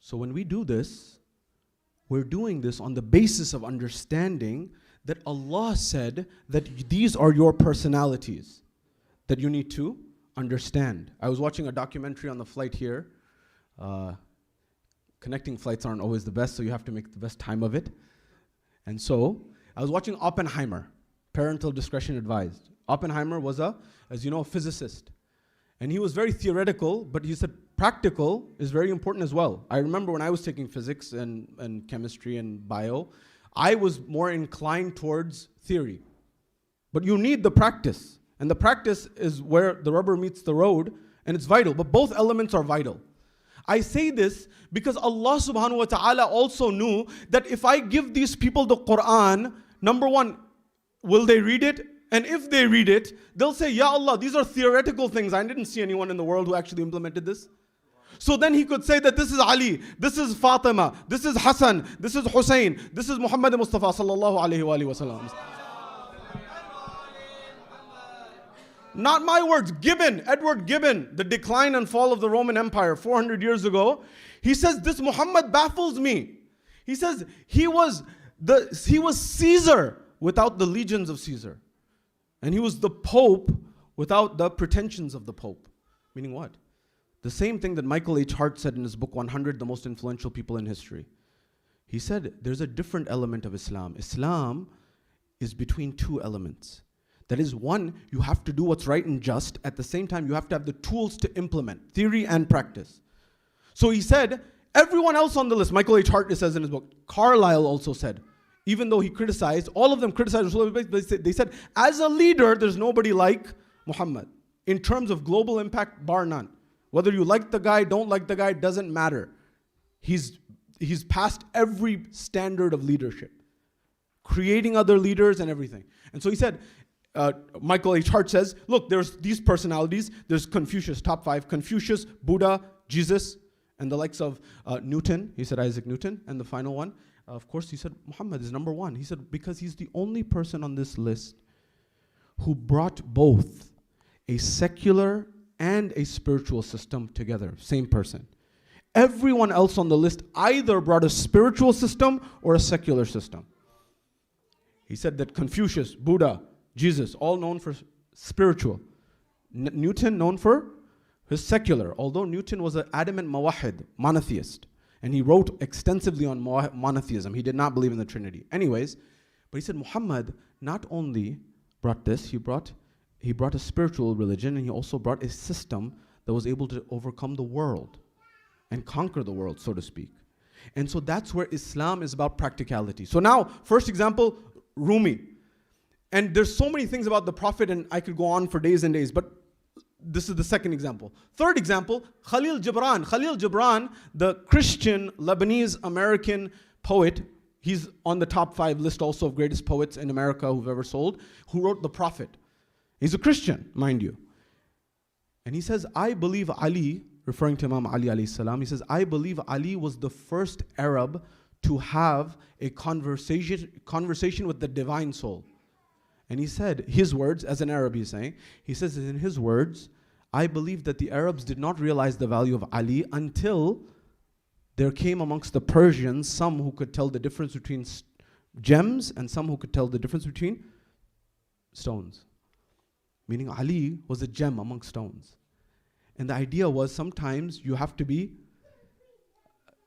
[SPEAKER 3] So when we do this, we're doing this on the basis of understanding that Allah said that these are your personalities that you need to understand. I was watching a documentary on the flight here. Connecting flights aren't always the best, so you have to make the best time of it. And so I was watching Oppenheimer, parental discretion advised. Oppenheimer was as you know, a physicist. And he was very theoretical, but he said practical is very important as well. I remember when I was taking physics and chemistry and bio, I was more inclined towards theory. But you need the practice. And the practice is where the rubber meets the road, and it's vital. But both elements are vital. I say this because Allah subhanahu wa ta'ala also knew that if I give these people the Quran, number one, will they read it? And if they read it, they'll say, Ya Allah, these are theoretical things. I didn't see anyone in the world who actually implemented this. So then he could say that this is Ali, this is Fatima, this is Hassan, this is Hussein, this is Muhammad Mustafa sallallahu alayhi wa sallam. Not my words, Gibbon, Edward Gibbon, The Decline and Fall of the Roman Empire 400 years ago. He says, this Muhammad baffles me. He says, he was Caesar without the legions of Caesar. And he was the Pope without the pretensions of the Pope. Meaning what? The same thing that Michael H. Hart said in his book 100 The Most Influential People in History. He said, there's a different element of Islam. Islam is between two elements. That is, one, you have to do what's right and just. At the same time, you have to have the tools to implement, theory and practice. So he said, everyone else on the list, Michael H. Hart says in his book, Carlyle also said, even though he criticized, all of them criticized Rasulullah, they said, as a leader, there's nobody like Muhammad. In terms of global impact, bar none. Whether you like the guy, don't like the guy, doesn't matter. He's passed every standard of leadership. Creating other leaders and everything. And so he said, Michael H. Hart says, look, there's these personalities. There's Confucius, top 5. Confucius, Buddha, Jesus, and the likes of Newton. He said Isaac Newton. And the final one, of course, he said Muhammad is number 1. He said because he's the only person on this list who brought both a secular and a spiritual system together. Same person. Everyone else on the list either brought a spiritual system or a secular system. He said that Confucius, Buddha, Jesus, all known for spiritual. Newton known for his secular, although Newton was an adamant mawahid, monotheist. And he wrote extensively on monotheism. He did not believe in the Trinity. Anyways, but he said Muhammad not only brought this, he brought a spiritual religion, and he also brought a system that was able to overcome the world and conquer the world, so to speak. And so that's where Islam is about practicality. So now, first example, Rumi. And there's so many things about the Prophet, and I could go on for days and days, but this is the second example. Third example, Khalil Gibran. Khalil Gibran, the Christian Lebanese American poet, he's on the top 5 list also of greatest poets in America who've ever sold, who wrote The Prophet. He's a Christian, mind you. And he says, I believe Ali, referring to Imam Ali alayhi salam, he says, I believe Ali was the first Arab to have a conversation with the divine soul. And he said, his words, as an Arab he's saying, he says in his words, I believe that the Arabs did not realize the value of Ali until there came amongst the Persians some who could tell the difference between gems and some who could tell the difference between stones. Meaning Ali was a gem among stones. And the idea was sometimes you have to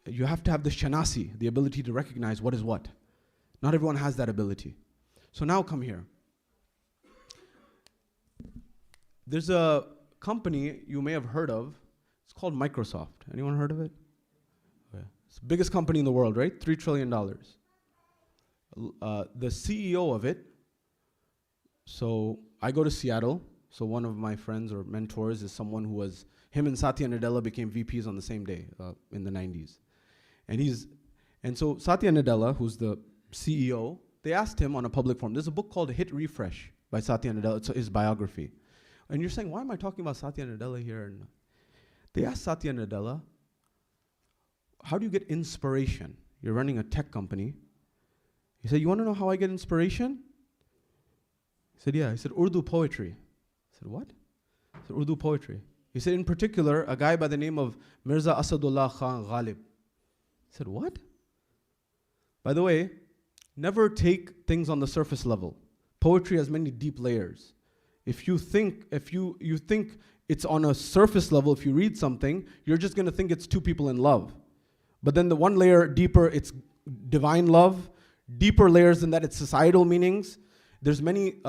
[SPEAKER 3] have the shanasi, the ability to recognize what is what. Not everyone has that ability. So now come here. There's a company you may have heard of. It's called Microsoft. Anyone heard of it? Okay. It's the biggest company in the world, right? $3 trillion. The CEO of it, so I go to Seattle. So one of my friends or mentors is someone who was, him and Satya Nadella became VPs on the same day in the 90s. And so Satya Nadella, who's the CEO, they asked him on a public forum. There's a book called Hit Refresh by Satya Nadella. It's his biography. And you're saying, why am I talking about Satya Nadella here? And they asked Satya Nadella, how do you get inspiration? You're running a tech company. He said, you want to know how I get inspiration? He said, yeah. He said, Urdu poetry. I said, what? He said, Urdu poetry. He said, in particular, a guy by the name of Mirza Asadullah Khan Ghalib. I said, what? By the way, never take things on the surface level. Poetry has many deep layers. If you think it's on a surface level, if you read something, you're just going to think it's two people in love. But then the one layer deeper, it's divine love. Deeper layers than that, it's societal meanings. There's many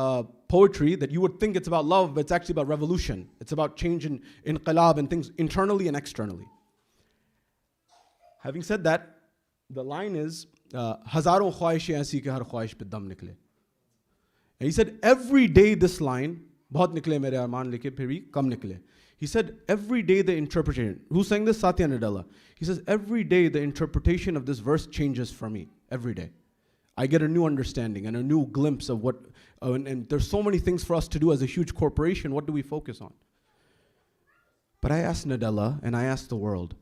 [SPEAKER 3] poetry that you would think it's about love, but it's actually about revolution. It's about change in inqilab and things internally and externally. Having said that, the line is, Hazaron khwahish aisi ke har khwahish pe dam nikle. And he said, every day this line बहुत निकले मेरे अरमान लेके फिर भी कम निकले. He said, every day the interpretation, who's saying this? Satya Nadella. He says, every day the interpretation of this verse changes for me, every day. I get a new understanding and a new glimpse of what, and there's so many things for us to do as a huge corporation. What do we focus on? But I asked Nadella and I asked the world,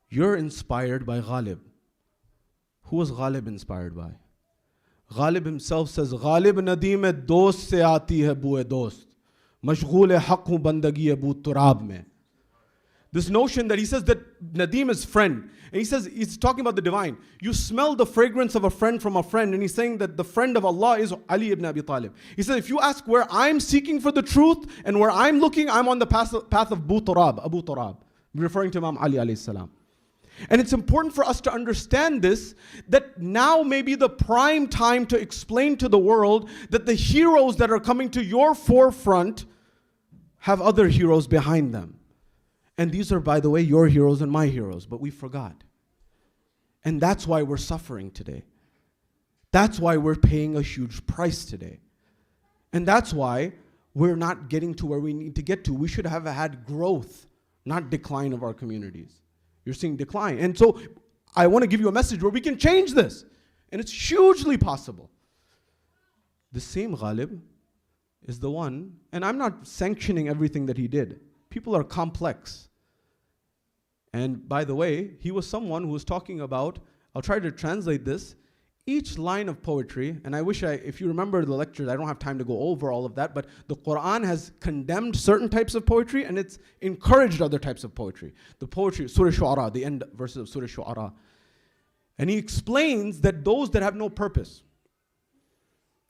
[SPEAKER 3] you're inspired by Ghalib. Who was Ghalib inspired by? Ghalib himself says, Ghalib nadeem dost se aati hai bue dost. Mashghul haq hu bandagi abu turab mein. This notion that he says that Nadeem is friend. And he says, he's talking about the divine. You smell the fragrance of a friend from a friend. And he's saying that the friend of Allah is Ali ibn Abi Talib. He says, if you ask where I'm seeking for the truth and where I'm looking, I'm on the path of Abu Turab, referring to Imam Ali alayhi salam. And it's important for us to understand this, that now may be the prime time to explain to the world that the heroes that are coming to your forefront have other heroes behind them. And these are, by the way, your heroes and my heroes, but we forgot. And that's why we're suffering today. That's why we're paying a huge price today. And that's why we're not getting to where we need to get to. We should have had growth, not decline of our communities. You're seeing decline. And so I want to give you a message where we can change this. And it's hugely possible. The same Ghalib is the one, and I'm not sanctioning everything that he did. People are complex. And by the way, he was someone who was talking about, I'll try to translate this, each line of poetry, and I wish if you remember the lectures, I don't have time to go over all of that, but the Quran has condemned certain types of poetry and it's encouraged other types of poetry. The poetry, Surah Shu'ara, the end verses of Surah Shu'ara. And he explains that those that have no purpose.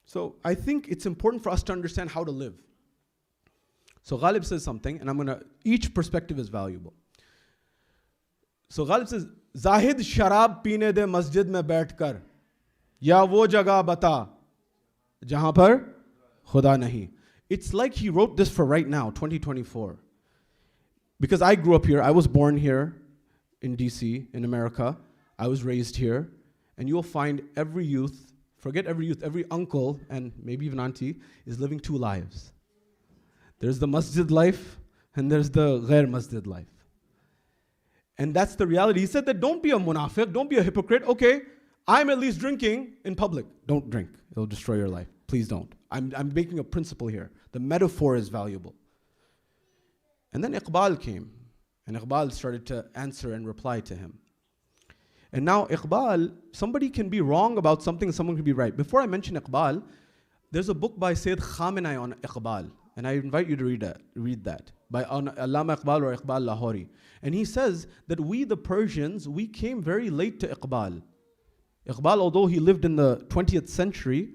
[SPEAKER 3] So I think it's important for us to understand how to live. So Ghalib says something, and each perspective is valuable. So Ghalib says, Zahid sharab peene de masjid mein baith kar, ya wo jagah bata, jahan par khuda nahi. It's like he wrote this for right now, 2024. Because I grew up here, I was born here in DC, in America. I was raised here. And you'll find every youth, forget every youth, every uncle, and maybe even auntie, is living two lives. There's the masjid life, and there's the ghair masjid life. And that's the reality. He said that don't be a munafiq, don't be a hypocrite. Okay, I'm at least drinking in public. Don't drink. It'll destroy your life. Please don't. I'm making a principle here. The metaphor is valuable. And then Iqbal came, and Iqbal started to answer and reply to him. And now Iqbal, somebody can be wrong about something, someone can be right. Before I mention Iqbal, there's a book by Sayyid Khamenei on Iqbal. And I invite you to read that by Allama Iqbal or Iqbal Lahori. And he says that we, the Persians, we came very late to Iqbal. Iqbal, although he lived in the 20th century,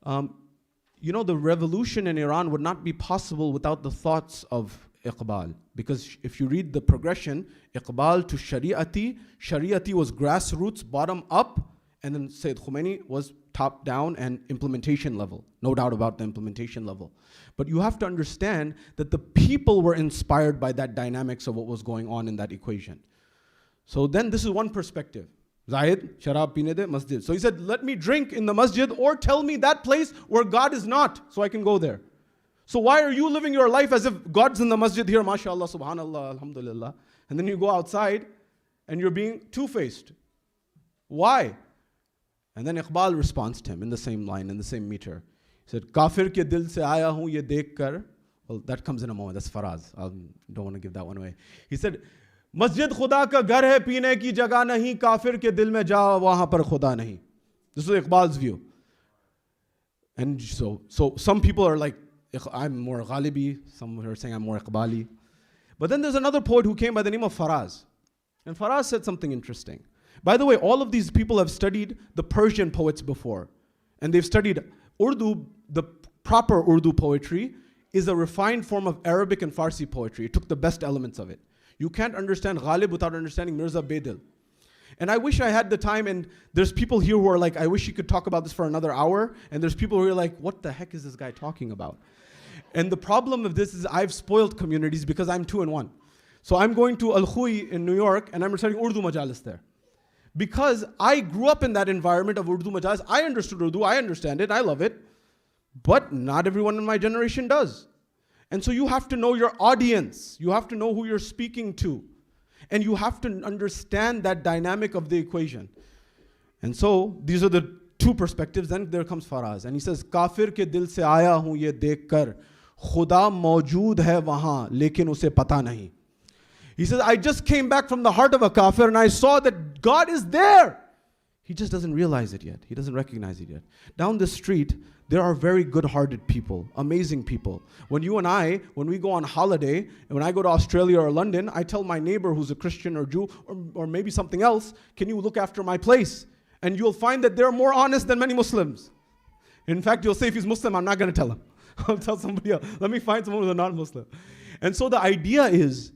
[SPEAKER 3] the revolution in Iran would not be possible without the thoughts of Iqbal. Because if you read the progression, Iqbal to Shari'ati was grassroots, bottom up, and then Sayyid Khomeini was top down and implementation level. No doubt about the implementation level. But you have to understand that the people were inspired by that dynamics of what was going on in that equation. So then this is one perspective. Zahid, sharab peene de masjid. So he said, let me drink in the masjid or tell me that place where God is not so I can go there. So why are you living your life as if God's in the masjid here, mashallah, subhanallah, alhamdulillah, and then you go outside and you're being two-faced? Why? And then Iqbal responds to him in the same line, in the same meter. He said, Kafir ke dil se aaya hoon ye dekh kar. Well, that comes in a moment. That's Faraz. I don't want to give that one away. He said, Masjid Khuda ka ghar hai, peene ki jagah nahi, kafir ke dil mein ja, wahan par Khuda nahi. This was Iqbal's view. And so some people are like, I'm more Ghalibi. Some are saying I'm more Iqbali. But then there's another poet who came by the name of Faraz. And Faraz said something interesting. By the way, all of these people have studied the Persian poets before. And they've studied Urdu. The proper Urdu poetry is a refined form of Arabic and Farsi poetry. It took the best elements of it. You can't understand Ghalib without understanding Mirza Bedil. And I wish I had the time, and there's people here who are like, I wish you could talk about this for another hour. And there's people who are like, what the heck is this guy talking about? And the problem of this is I've spoiled communities because I'm 2-in-1. So I'm going to Al-Khui in New York, and I'm reciting Urdu majalis there. Because I grew up in that environment of Urdu majalis. I understood Urdu, I understand it, I love it. But not everyone in my generation does. And so you have to know your audience. You have to know who you're speaking to. And you have to understand that dynamic of the equation. And so these are the two perspectives. Then there comes Faraz. And he says, Kafir ke dil se aaya hoon ye dekh kar, Khuda maujood hai wahan, lekin use pata nahi. He says, I just came back from the heart of a kafir and I saw that God is there. He just doesn't realize it yet. He doesn't recognize it yet. Down the street, there are very good-hearted people, amazing people. When we go on holiday, and when I go to Australia or London, I tell my neighbor who's a Christian or Jew, or maybe something else, can you look after my place? And you'll find that they're more honest than many Muslims. In fact, you'll say if he's Muslim, I'm not going to tell him. I'll tell somebody else. Let me find someone who's a non-Muslim. And so the idea is,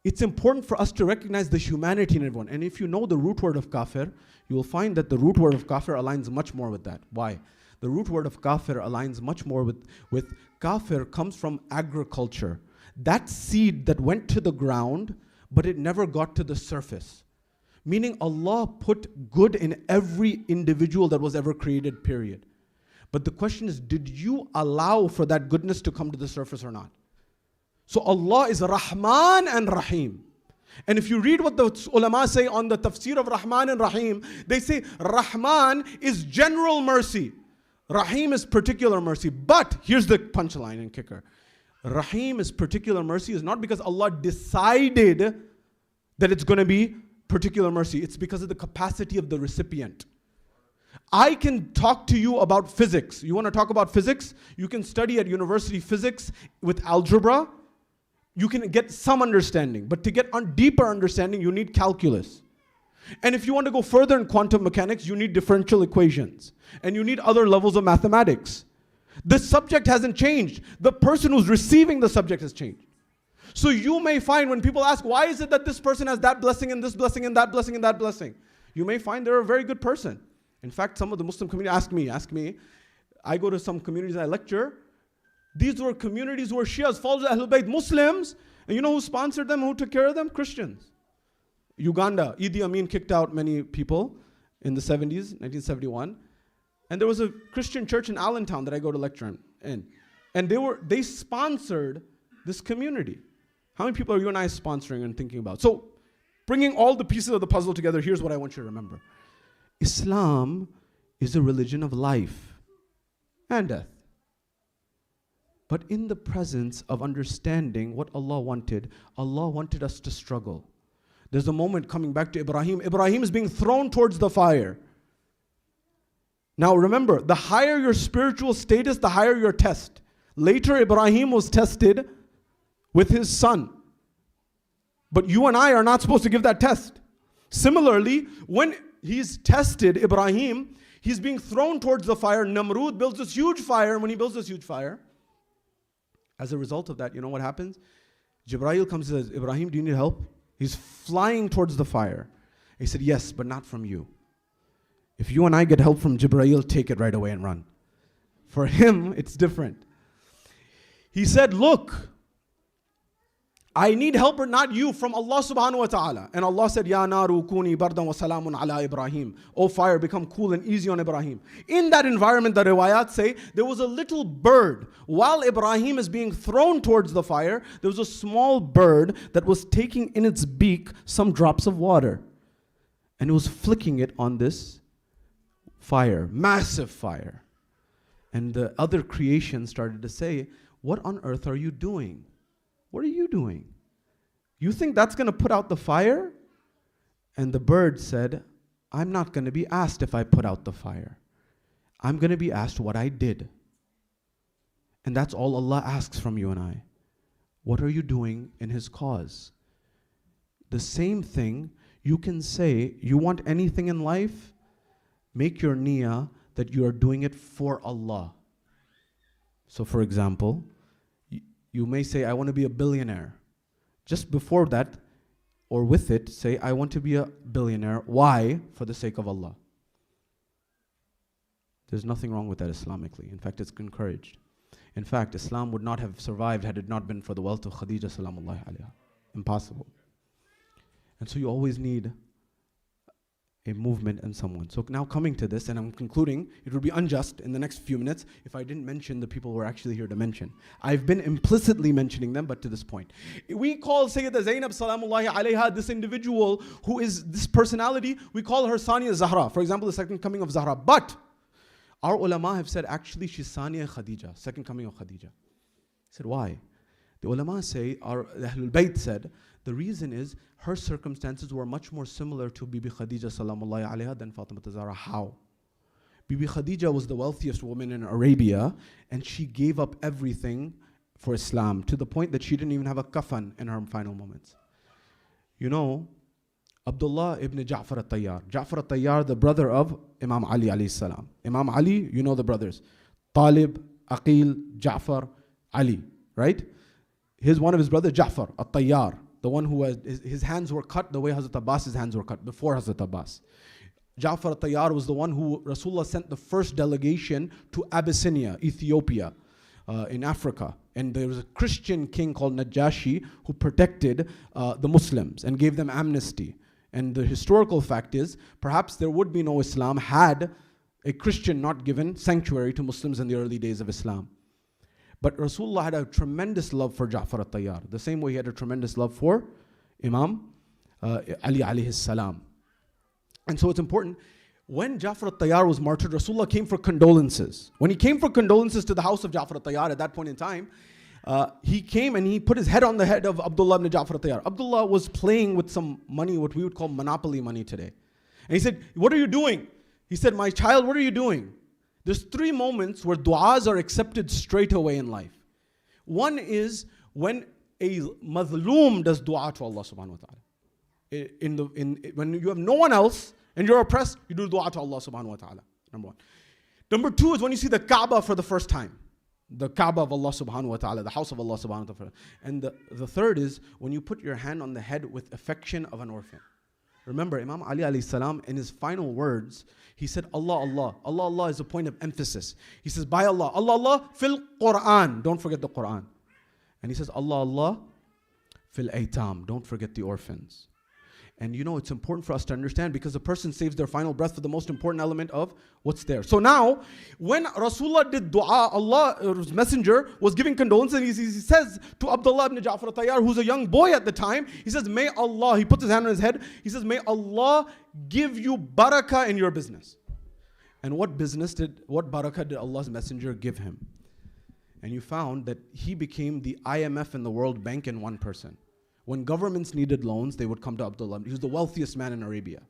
[SPEAKER 3] it's important for us to recognize the humanity in everyone. And if you know the root word of kafir, you will find that the root word of kafir aligns much more with that. Why? The root word of kafir aligns much more with kafir comes from agriculture. That seed that went to the ground, but it never got to the surface. Meaning Allah put good in every individual that was ever created, period. But the question is, did you allow for that goodness to come to the surface or not? So Allah is Rahman and Rahim. And if you read what the ulama say on the tafsir of Rahman and Rahim, they say Rahman is general mercy. Rahim is particular mercy. But here's the punchline and kicker. Rahim is particular mercy is not because Allah decided that it's going to be particular mercy. It's because of the capacity of the recipient. I can talk to you about physics. You want to talk about physics? You can study at university physics with algebra. You can get some understanding. But to get deeper understanding, you need calculus. And if you want to go further in quantum mechanics, you need differential equations. And you need other levels of mathematics. The subject hasn't changed. The person who's receiving the subject has changed. So you may find when people ask, why is it that this person has that blessing and this blessing and that blessing and that blessing? You may find they're a very good person. In fact, some of the Muslim community ask me, I go to some communities I lecture. These were communities where Shias, followers of Ahlul Bayt, Muslims, and you know who sponsored them, who took care of them? Christians. Uganda, Idi Amin kicked out many people in the 70s, 1971. And there was a Christian church in Allentown that I go to lecture in. And they sponsored this community. How many people are you and I sponsoring and thinking about? So, bringing all the pieces of the puzzle together, here's what I want you to remember. Islam is a religion of life and death. But in the presence of understanding what Allah wanted us to struggle. There's a moment coming back to Ibrahim. Ibrahim is being thrown towards the fire. Now remember, the higher your spiritual status, the higher your test. Later, Ibrahim was tested with his son. But you and I are not supposed to give that test. Similarly, when he's tested, Ibrahim, he's being thrown towards the fire. Namrud builds this huge fire, and when he builds this huge fire, as a result of that, you know what happens? Jibreel comes and says, Ibrahim, do you need help? He's flying towards the fire. He said, yes, but not from you. If you and I get help from Jibreel, take it right away and run. For him, it's different. He said, look, I need help, or not you, from Allah subhanahu wa ta'ala. And Allah said, Ya naru kuni bardan wa salamun ala Ibrahim. O fire, become cool and easy on Ibrahim. In that environment, the riwayat say, there was a little bird. While Ibrahim is being thrown towards the fire, there was a small bird that was taking in its beak some drops of water. And it was flicking it on this fire, massive fire. And the other creation started to say, what on earth are you doing? What are you doing? You think that's going to put out the fire? And the bird said, I'm not going to be asked if I put out the fire. I'm going to be asked what I did. And that's all Allah asks from you and I. What are you doing in His cause? The same thing, you can say, you want anything in life? Make your niyyah that you are doing it for Allah. So for example, you may say, I want to be a billionaire. Just before that, or with it, say, I want to be a billionaire. Why? For the sake of Allah. There's nothing wrong with that Islamically. In fact, it's encouraged. In fact, Islam would not have survived had it not been for the wealth of Khadija salamullahi alayha. Impossible. And so you always need a movement and someone. So now coming to this, and I'm concluding, it would be unjust in the next few minutes if I didn't mention the people we're actually here to mention. I've been implicitly mentioning them, but to this point. We call Sayyida Zainab salamullahi alayha, this individual who is this personality, we call her Saniya Zahra, for example, the second coming of Zahra. But our ulama have said actually she's Saniya Khadija, second coming of Khadija. I said, why? The ulama say, our Ahlul Bayt said, the reason is her circumstances were much more similar to Bibi Khadija salamullahi alayha than Fatima Zahra. How? Bibi Khadija was the wealthiest woman in Arabia, and she gave up everything for Islam to the point that she didn't even have a kafan in her final moments. You know, Abdullah ibn Ja'far al-Tayyar. Ja'far al-Tayyar, the brother of Imam Ali alayhi salam. Imam Ali, you know the brothers. Talib, Aqil, Ja'far, Ali, right? One of his brothers, Ja'far al-Tayyar, the one who his hands were cut the way Hazrat Abbas's hands were cut, before Hazrat Abbas. Ja'far al-Tayyar was the one who Rasulullah sent the first delegation to Abyssinia, Ethiopia, in Africa. And there was a Christian king called Najashi who protected the Muslims and gave them amnesty. And the historical fact is, perhaps there would be no Islam had a Christian not given sanctuary to Muslims in the early days of Islam. But Rasulullah had a tremendous love for Ja'far al-Tayyar, the same way he had a tremendous love for Imam Ali alayhi salam. And so it's important, when Ja'far al-Tayyar was martyred, Rasulullah came for condolences. When he came for condolences to the house of Ja'far al-Tayyar at that point in time, he came and he put his head on the head of Abdullah ibn Ja'far al-Tayyar. Abdullah was playing with some money, what we would call monopoly money today. And he said, what are you doing? He said, my child, what are you doing? There's 3 moments where du'as are accepted straight away in life. One is when a mazloom does du'a to Allah subhanahu wa ta'ala. When you have no one else and you're oppressed, you do du'a to Allah subhanahu wa ta'ala, number 1. Number 2 is when you see the Kaaba for the first time. The Kaaba of Allah subhanahu wa ta'ala, the house of Allah subhanahu wa ta'ala. And the third is when you put your hand on the head with affection of an orphan. Remember, Imam Ali alayhi salam, in his final words, he said, Allah, Allah. Allah, Allah is a point of emphasis. He says, by Allah. Allah, Allah, fil Quran. Don't forget the Quran. And he says, Allah, Allah, fil aitam. Don't forget the orphans. And you know, it's important for us to understand because the person saves their final breath for the most important element of what's there. So now, when Rasulullah did dua, Allah's messenger was giving condolences, and he says to Abdullah ibn Ja'far al-Tayyar, who's a young boy at the time, he says, may Allah, he puts his hand on his head, he says, may Allah give you barakah in your business. And what barakah did Allah's messenger give him? And you found that he became the IMF and the World Bank in one person. When governments needed loans, they would come to Abdullah. He was the wealthiest man in Arabia.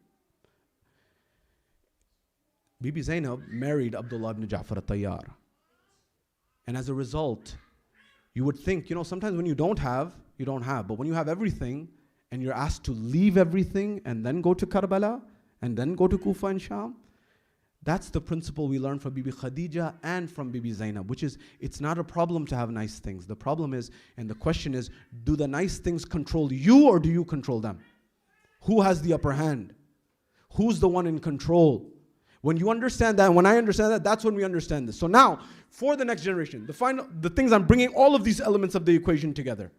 [SPEAKER 3] Bibi Zainab married Abdullah ibn Ja'far al-Tayyar. And as a result, you would think, you know, sometimes when you don't have, you don't have. But when you have everything, and you're asked to leave everything, and then go to Karbala, and then go to Kufa and Sham, that's the principle we learn from Bibi Khadija and from Bibi Zainab, which is, it's not a problem to have nice things. The problem is, and the question is, do the nice things control you or do you control them? Who has the upper hand? Who's the one in control? When you understand that, and when I understand that, that's when we understand this. So now, for the next generation, the things I'm bringing all of these elements of the equation together.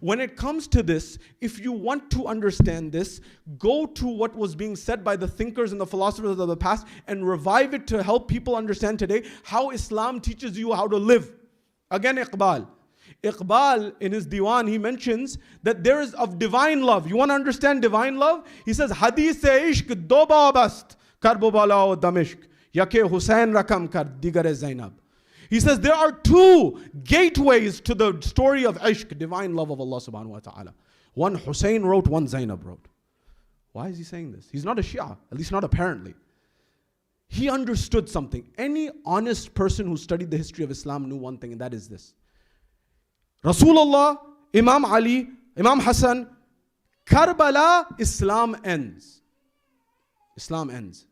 [SPEAKER 3] When it comes to this, if you want to understand this, go to what was being said by the thinkers and the philosophers of the past and revive it to help people understand today how Islam teaches you how to live. Again, Iqbal. Iqbal, in his diwan, he mentions that there is of divine love. You want to understand divine love? He says, Hadith-e-ishq do babast kar bubala o damishq yake Husain rakam kar digare Zainab. He says there are 2 gateways to the story of ishq, divine love of Allah subhanahu wa ta'ala. One Hussein wrote, one Zainab wrote. Why is he saying this? He's not a Shia, at least not apparently. He understood something. Any honest person who studied the history of Islam knew one thing, and that is this. Rasulullah, Imam Ali, Imam Hassan, Karbala, Islam ends. Islam ends.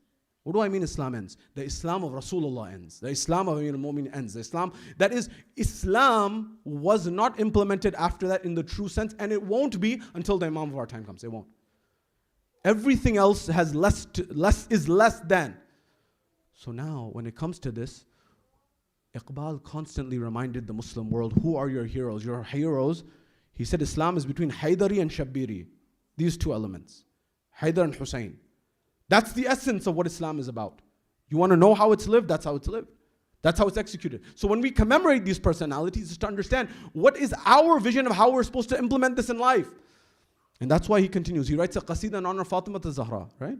[SPEAKER 3] What do I mean Islam ends? The Islam of Rasulullah ends. The Islam of Amir al-Mu'min ends. The Islam, that is, Islam was not implemented after that in the true sense, and it won't be until the Imam of our time comes. It won't. Everything else has less than. So now, when it comes to this, Iqbal constantly reminded the Muslim world, who are your heroes? Your heroes, he said Islam is between Haydari and Shabeeri. These 2 elements. Haydar and Hussein. That's the essence of what Islam is about. You want to know how it's lived? That's how it's lived. That's how it's executed. So when we commemorate these personalities, it's to understand what is our vision of how we're supposed to implement this in life. And that's why he continues. He writes a qasida in honor of Fatima Az-Zahra, right?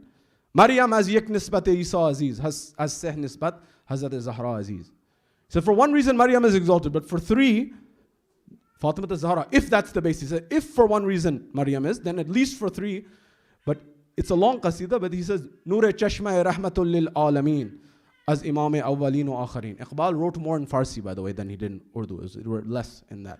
[SPEAKER 3] Maryam az yek nisbat Isa aziz, has seh nisbat Hazrat Zahra aziz. So for one reason Maryam is exalted, but for three, Fatima Az-Zahra, if that's the basis. If for one reason Maryam is, then at least for three. But it's a long qasida, but he says, Noor-e chashma-e rahmatul lil alameen, as Imam Awwaleen wa Akharin. Iqbal wrote more in Farsi, by the way, than he did in Urdu. It were less in that.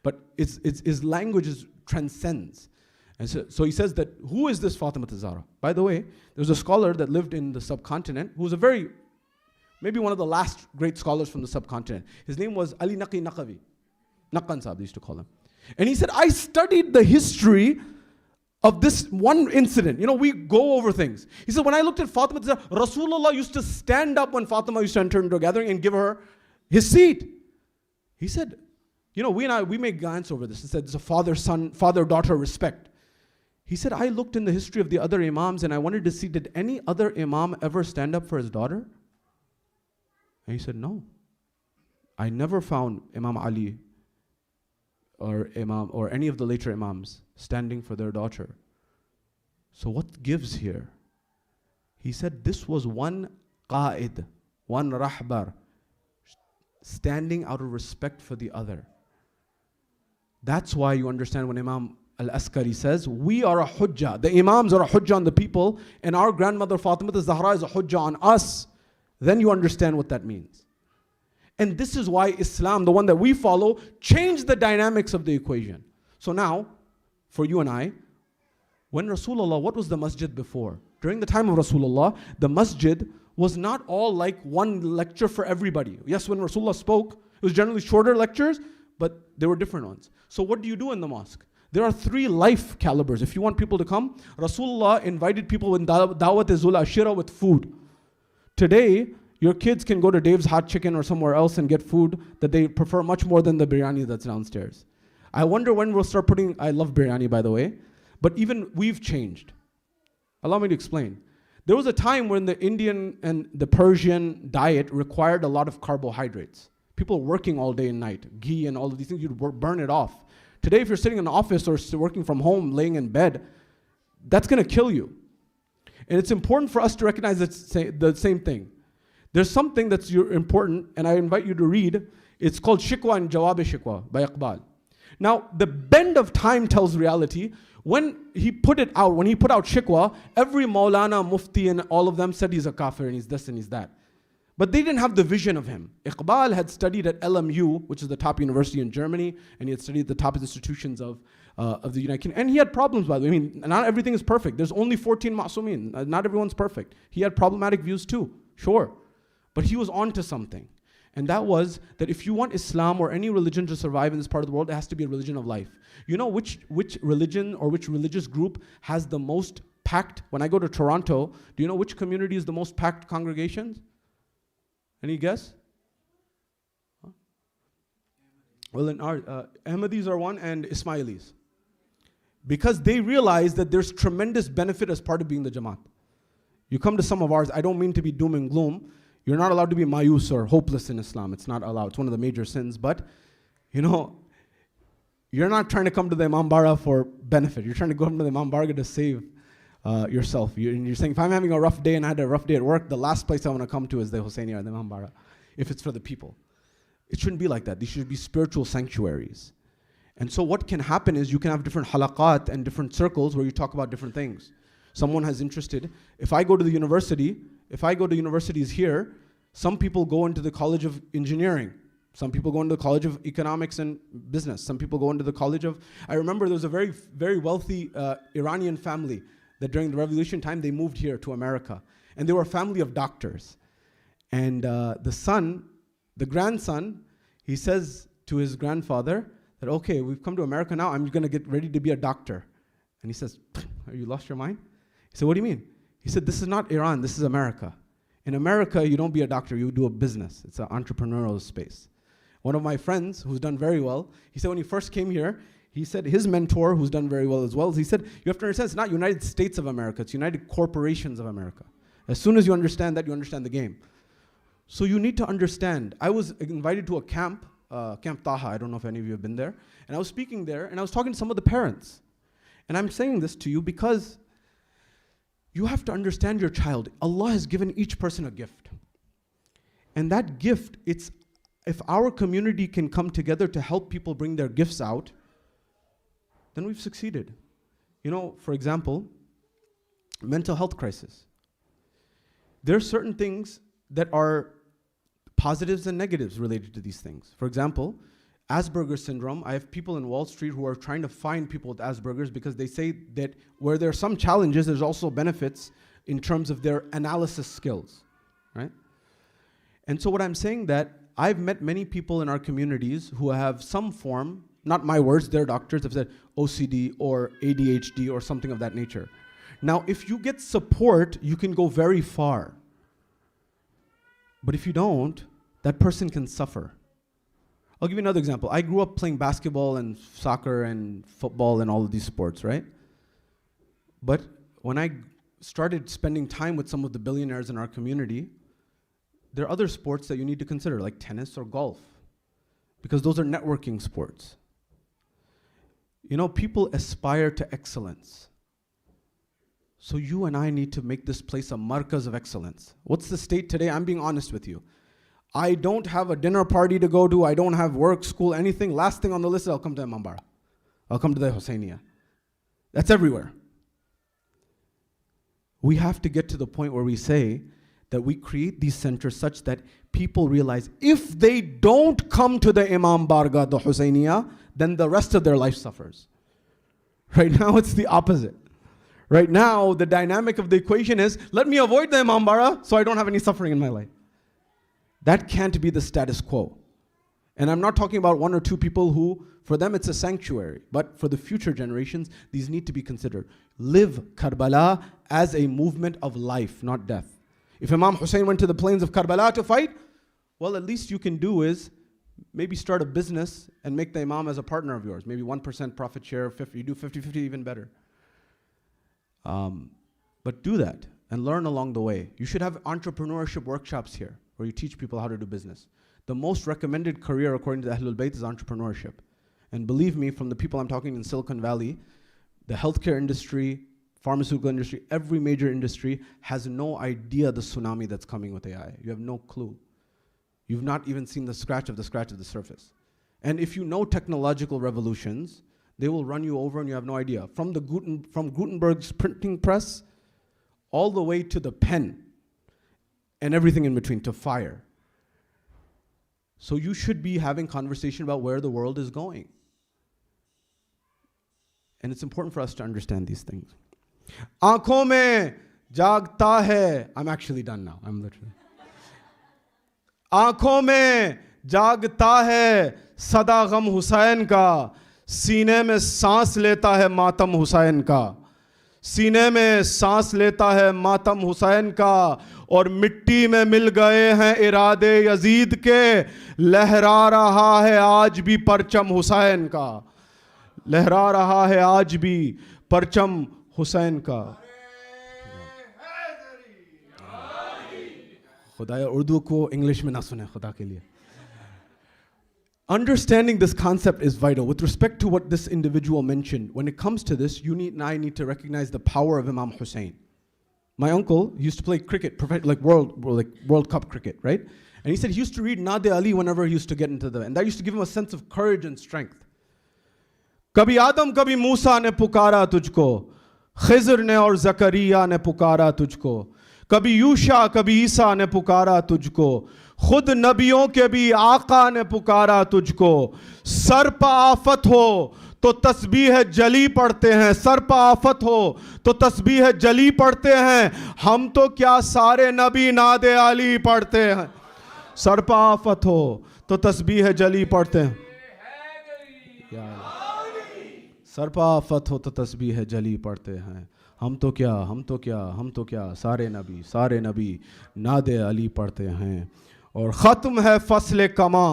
[SPEAKER 3] But his language transcends. And so he says that, who is this Fatima Az-Zahra? By the way, there's a scholar that lived in the subcontinent who was maybe one of the last great scholars from the subcontinent. His name was Ali Naqi Naqavi. Naqan Sahib, they used to call him. And he said, I studied the history of this one incident. You know, we go over things. He said, when I looked at Fatima, Rasulullah used to stand up when Fatima used to enter into a gathering and give her his seat. He said, you know, we make glance over this and said, it's a father-daughter respect. He said, I looked in the history of the other imams and I wanted to see, did any other imam ever stand up for his daughter? And he said, no. I never found Imam Ali or any of the later imams standing for their daughter. So what gives here? He said this was one qa'id, one rahbar, standing out of respect for the other. That's why you understand when Imam al-Askari says, we are a hujjah. The imams are a hujjah on the people, and our grandmother Fatima Az-Zahra is a hujjah on us. Then you understand what that means. And this is why Islam, the one that we follow, changed the dynamics of the equation. So now, for you and I, when Rasulullah, what was the masjid before? During the time of Rasulullah, the masjid was not all like one lecture for everybody. Yes, when Rasulullah spoke, it was generally shorter lectures, but there were different ones. So what do you do in the mosque? There are 3 life calibers. If you want people to come, Rasulullah invited people in Dawat-e-Zul Ashira with food. Today, your kids can go to Dave's Hot Chicken or somewhere else and get food that they prefer much more than the biryani that's downstairs. I wonder when we'll start putting, I love biryani by the way, but even we've changed. Allow me to explain. There was a time when the Indian and the Persian diet required a lot of carbohydrates. People working all day and night, ghee and all of these things, you'd burn it off. Today, if you're sitting in an office or working from home, laying in bed, that's going to kill you. And it's important for us to recognize the same thing. There's something that's important, and I invite you to read. It's called Shikwa and Jawab-e-Shikwa by Iqbal. Now, the bend of time tells reality. When he put out Shikwa, every Maulana, Mufti, and all of them said he's a kafir and he's this and he's that. But they didn't have the vision of him. Iqbal had studied at LMU, which is the top university in Germany, and he had studied at the top institutions of the United Kingdom. And he had problems, by the way. I mean, not everything is perfect. There's only 14 ma'sumin. Not everyone's perfect. He had problematic views too, sure. But he was onto something. And that was that if you want Islam or any religion to survive in this part of the world, it has to be a religion of life. You know which religion or which religious group has the most packed? When I go to Toronto, do you know which community is the most packed congregations? Any guess? Huh? Well, in our Ahmadis are one, and Ismailis. Because they realize that there's tremendous benefit as part of being the Jamaat. You come to some of ours, I don't mean to be doom and gloom. You're not allowed to be mayus or hopeless in Islam. It's not allowed. It's one of the major sins. But, you know, you're not trying to come to the Imam Bara for benefit. You're trying to go to the Imam Bara to save yourself. You're saying, if I'm having a rough day and I had a rough day at work, the last place I want to come to is the Husseiniya or the Imam Bara, if it's for the people. It shouldn't be like that. These should be spiritual sanctuaries. And so what can happen is you can have different halaqat and different circles where you talk about different things. Someone has interested. If I go to universities here, some people go into the College of Engineering. Some people go into the College of Economics and Business. Some people go into the College of... I remember there was a very, very wealthy Iranian family that during the revolution time, they moved here to America. And they were a family of doctors. And the grandson, he says to his grandfather that, okay, we've come to America now, I'm going to get ready to be a doctor. And he says, have you lost your mind? He said, what do you mean? He said, this is not Iran, this is America. In America, you don't be a doctor, you do a business. It's an entrepreneurial space. One of my friends, who's done very well, he said when he first came here, He said his mentor, who's done very well as well, he said, you have to understand it's not United States of America, it's United Corporations of America. As soon as you understand that, you understand the game. So you need to understand. I was invited to a camp, Camp Taha, I don't know if any of you have been there, and I was speaking there, and I was talking to some of the parents. And I'm saying this to you because you have to understand your child. Allah has given each person a gift. And that gift, if our community can come together to help people bring their gifts out, then we've succeeded. You know, for example, mental health crisis. There are certain things that are positives and negatives related to these things. For example, Asperger's syndrome. I have people in Wall Street who are trying to find people with Asperger's because they say that where there are some challenges, there's also benefits in terms of their analysis skills, right? And so what I'm saying that I've met many people in our communities who have some form, not my words, their doctors have said OCD or ADHD or something of that nature. Now, if you get support, you can go very far. But if you don't, that person can suffer. I'll give you another example. I grew up playing basketball and soccer and football and all of these sports, right? But when I started spending time with some of the billionaires in our community, there are other sports that you need to consider, like tennis or golf, because those are networking sports. You know, people aspire to excellence. So you and I need to make this place a markaz of excellence. What's the state today? I'm being honest with you. I don't have a dinner party to go to. I don't have work, school, anything. Last thing on the list is I'll come to Imam Bara. I'll come to the Husainiyah. That's everywhere. We have to get to the point where we say that we create these centers such that people realize if they don't come to the Imam Barga, the Husainiyah, then the rest of their life suffers. Right now it's the opposite. Right now the dynamic of the equation is, let me avoid the Imam Bara so I don't have any suffering in my life. That can't be the status quo. And I'm not talking about one or two people who, for them it's a sanctuary, but for the future generations, these need to be considered. Live Karbala as a movement of life, not death. If Imam Husain went to the plains of Karbala to fight, well, at least you can do is maybe start a business and make the Imam as a partner of yours. Maybe 1% profit share, 50, you do 50-50, even better. But do that and learn along the way. You should have entrepreneurship workshops here where you teach people how to do business. The most recommended career according to the Ahlul Bayt is entrepreneurship. And believe me, from the people I'm talking in Silicon Valley, the healthcare industry, pharmaceutical industry, every major industry has no idea the tsunami that's coming with AI. You have no clue. You've not even seen the scratch of the surface. And if you know technological revolutions, they will run you over and you have no idea. From Gutenberg's printing press, all the way to the pen, and everything in between, to fire. So you should be having conversation about where the world is going. And it's important for us to understand these things. Aankhon mein jagta hai. I'm actually done now. I'm literally. Aankhon mein jagta hai sada gham Husain ka. सीने में सांस लेता है मातम हुसैन का, सीने में सांस लेता है मातम हुसैन का, और मिट्टी में मिल गए हैं इरादे यजीद के, लहरा रहा है आज भी परचम हुसैन का, लहरा रहा है आज भी परचम हुसैन का. खुदाया उर्दू को इंग्लिश में ना सुने खुदा के लिए. Understanding this concept is vital. With respect to what this individual mentioned, when it comes to this, you and I need to recognize the power of Imam Husain. My uncle used to play cricket, like World Cup cricket, right? And he said he used to read Nade Ali whenever he used to get into and that used to give him a sense of courage and strength. Kabhi Adam, kabhi Musa ne pukara tujhko, Khizr ne aur Zakariya ne pukara tujhko, kabhi Yusha, kabhi Isa ne pukara tujhko, खुद नबियों के भी आका ने पुकारा तुझको, sir पर आफत हो तो तस्बीह जली पढ़ते हैं, सर पर आफत हो तो तस्बीह जली पढ़ते हैं, हम तो क्या सारे नबी नादे अली पढ़ते हैं, सर पर आफत हो तो तस्बीह जली पढ़ते हैं, सर पर आफत हो तो तस्बीह जली पढ़ते हैं, हम तो क्या सारे नबी नादे अली पढ़ते हैं. और ख़त्म है फ़स्ल कमा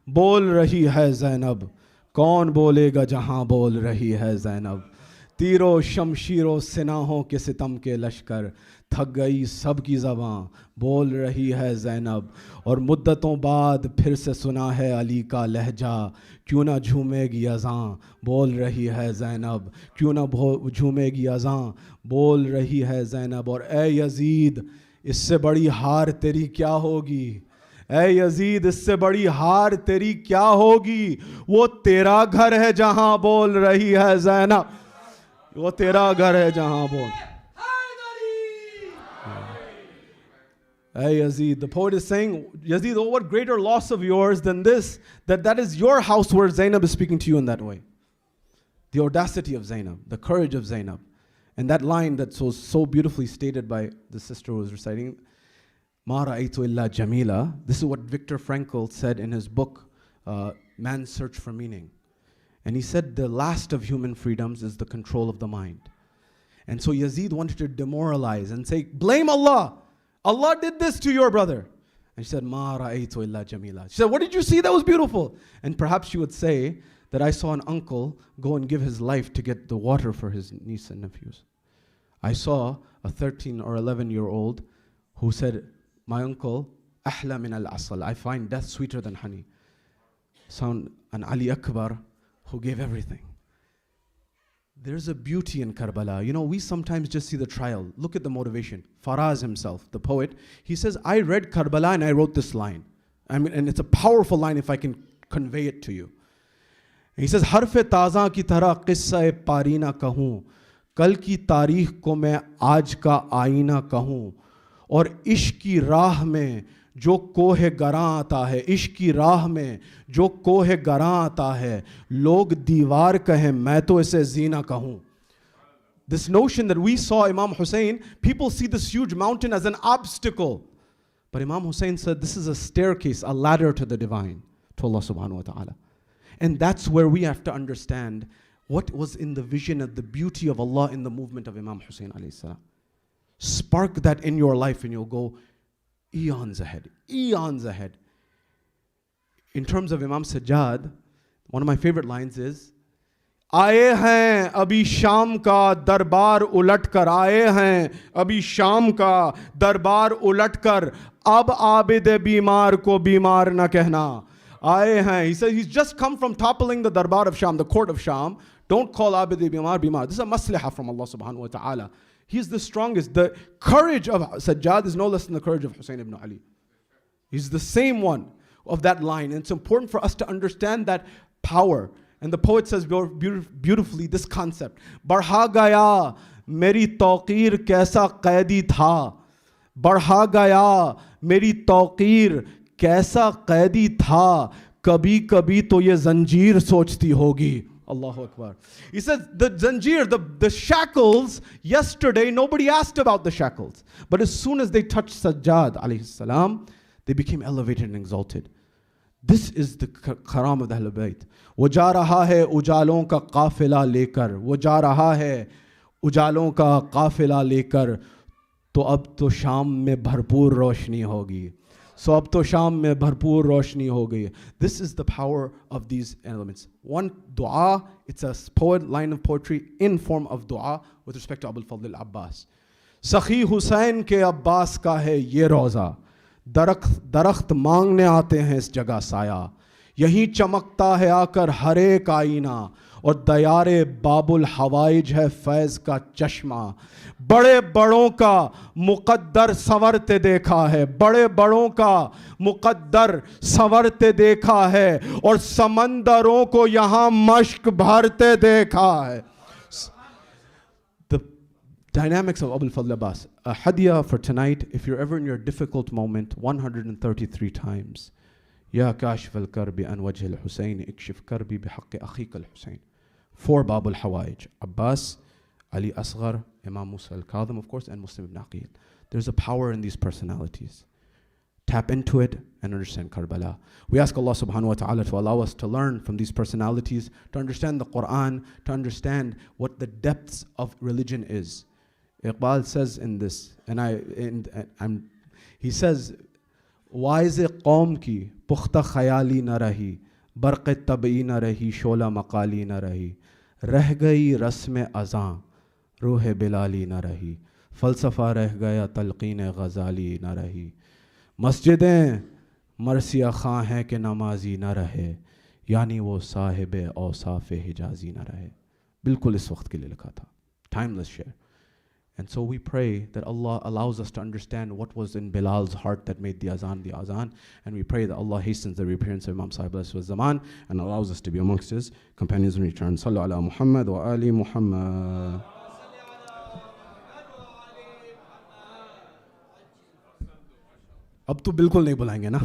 [SPEAKER 3] बोल रही है ज़ैनब, कौन बोलेगा जहां बोल रही है ज़ैनब, तीरों शमशीरों सिनाहों के सितम के लश्कर, थक गई सबकी ज़बां बोल रही है ज़ैनब, और मुद्दतों बाद फिर से सुना है अली का लहजा, क्यों ना झूमेगी अज़ां बोल रही है ज़ैनब, क्यों ना झूमेगी अज़ां बोल रही है ज़ैनब। और ए यज़ीद इससे बड़ी हार तेरी क्या होगी, ए यज़ीद इससे बड़ी हार तेरी क्या होगी, वो तेरा घर है जहां बोल रही है ज़ैनब, वो तेरा घर है जहां बोल। Hey Yazid, the poet is saying, Yazid, oh, what greater loss of yours than this, that is your house where Zainab is speaking to you in that way. The audacity of Zainab, the courage of Zainab. And that line that's so beautifully stated by the sister who was reciting, Ma ra'aytu illa jamila. This is what Viktor Frankl said in his book, Man's Search for Meaning. And he said the last of human freedoms is the control of the mind. And so Yazid wanted to demoralize and say, blame Allah. Allah did this to your brother. And she said, Ma ra'aytu illa jamila. She said, what did you see that was beautiful? And perhaps she would say that I saw an uncle go and give his life to get the water for his niece and nephews. I saw a 13 or 11-year-old who said, my uncle, ahla min al-asal. I find death sweeter than honey. Sound an Ali Akbar who gave everything. There's a beauty in Karbala. You know, we sometimes just see the trial. Look at the motivation. Faraz himself, the poet, he says, I read Karbala and I wrote this line. I mean, and it's a powerful line if I can convey it to you. He says, Harf-e taza ki tarah qissa-e parina kahun, kal ki taarikh ko main aaj ka aina kahun, aur ishq ki raah mein जो कोहे गरां आता है, इश्क की राह में जो कोहे गरां आता है, लोग दीवार कहें मैं तो इसे जीना कहूं. This notion that we saw Imam Husain, people see this huge mountain as an obstacle. But Imam Husain said this is a staircase, a ladder to the divine, to Allah subhanahu wa ta'ala. And that's where we have to understand what was in the vision of the beauty of Allah in the movement of Imam Husain alayhi salam. Spark that in your life and you'll go eons ahead, eons ahead. In terms of Imam Sajjad, one of my favorite lines is, आए हैं अभी शाम का दरबार उलट कर, आए हैं अभी शाम का दरबार उलट कर, अब आबिद बीमार को बीमार न कहना. आए हैं, he says he's just come from toppling the darbar of Sham, the court of Sham. Don't call abid bimar bimar. This is a maslihah from Allah subhanahu wa ta'ala. He's the strongest. The courage of Sajjad is no less than the courage of Hussein ibn Ali. He's the same one of that line. And it's important for us to understand that power. And the poet says beautifully this concept. Barha gaya meri tawqir kaisa qaidi tha. Barha gaya meri tawqir kaisa qaidi tha. Kabhi kabhi to ye zanjeer sochti hogi. Allahu Akbar. He says the zanjeer, the shackles, yesterday nobody asked about the shackles. But as soon as they touched Sajjad alayhi salam, they became elevated and exalted. This is the karam of the Ahlul Bayt. वो जा रहा है उजालों का काफिला लेकर, वो जा रहा है उजालों का काफिला लेकर, तो अब तो शाम में भरपूर रोशनी होगी. So अब तो शाम में भरपूर रोशनी हो गई. This is the power of these elements. One dua, it's a line of poetry in form of dua with respect to al-Fadhl al-Abbas. Sakhi Husain ke Abbas ka hai ye roza, दरख्त मांगने आते हैं इस जगह साया, यहीं चमकता है आकर हर एक आईना, और दयारे बाबुल हवाइज है फैज़ का चश्मा. बड़े बड़ों का मुक़द्दर संवरते देखा है, बड़े बड़ों का मुक़द्दर संवरते देखा है, और समंदरों को यहाँ मश्क भरते देखा है. The dynamics of al-Fadhl Abbas. A hadiyah for tonight, if you're ever in your difficult moment, 133 times. Ya kashif al-karbi an wajh al-Husayn, ikshif karbi bihaqqi akhik al-Husayn. 4 Bab al-Hawaij, Abbas, Ali Asghar, Imam Musa al-Kadhim, of course, and Muslim ibn Aqil. There's a power in these personalities. Tap into it and understand Karbala. We ask Allah subhanahu wa ta'ala to allow us to learn from these personalities, to understand the Quran, to understand what the depths of religion is. Iqbal says in this, he says, wise qawm ki pukhta khayali na rahi, برق طبعی نہ رہی، شعلہ مقالی نہ رہی، رہ گئی رسم اذاں، روح بلالی نہ رہی، فلسفہ رہ گیا، تلقین غزالی نہ رہی، مسجدیں مرثیہ خواں ہیں کہ نمازی نہ رہے، یعنی وہ صاحب اوصاف حجازی نہ رہے. بالکل اس وقت کے لیے لکھا تھا. Timeless share. And so we pray that Allah allows us to understand what was in Bilal's heart that made the azan. And we pray that Allah hastens the reappearance of Imam Sahib al-Zaman and allows us to be amongst his companions in return. Sallu ala Muhammad wa ali Muhammad. اب تو بالکل نہیں بلائیں گے نا.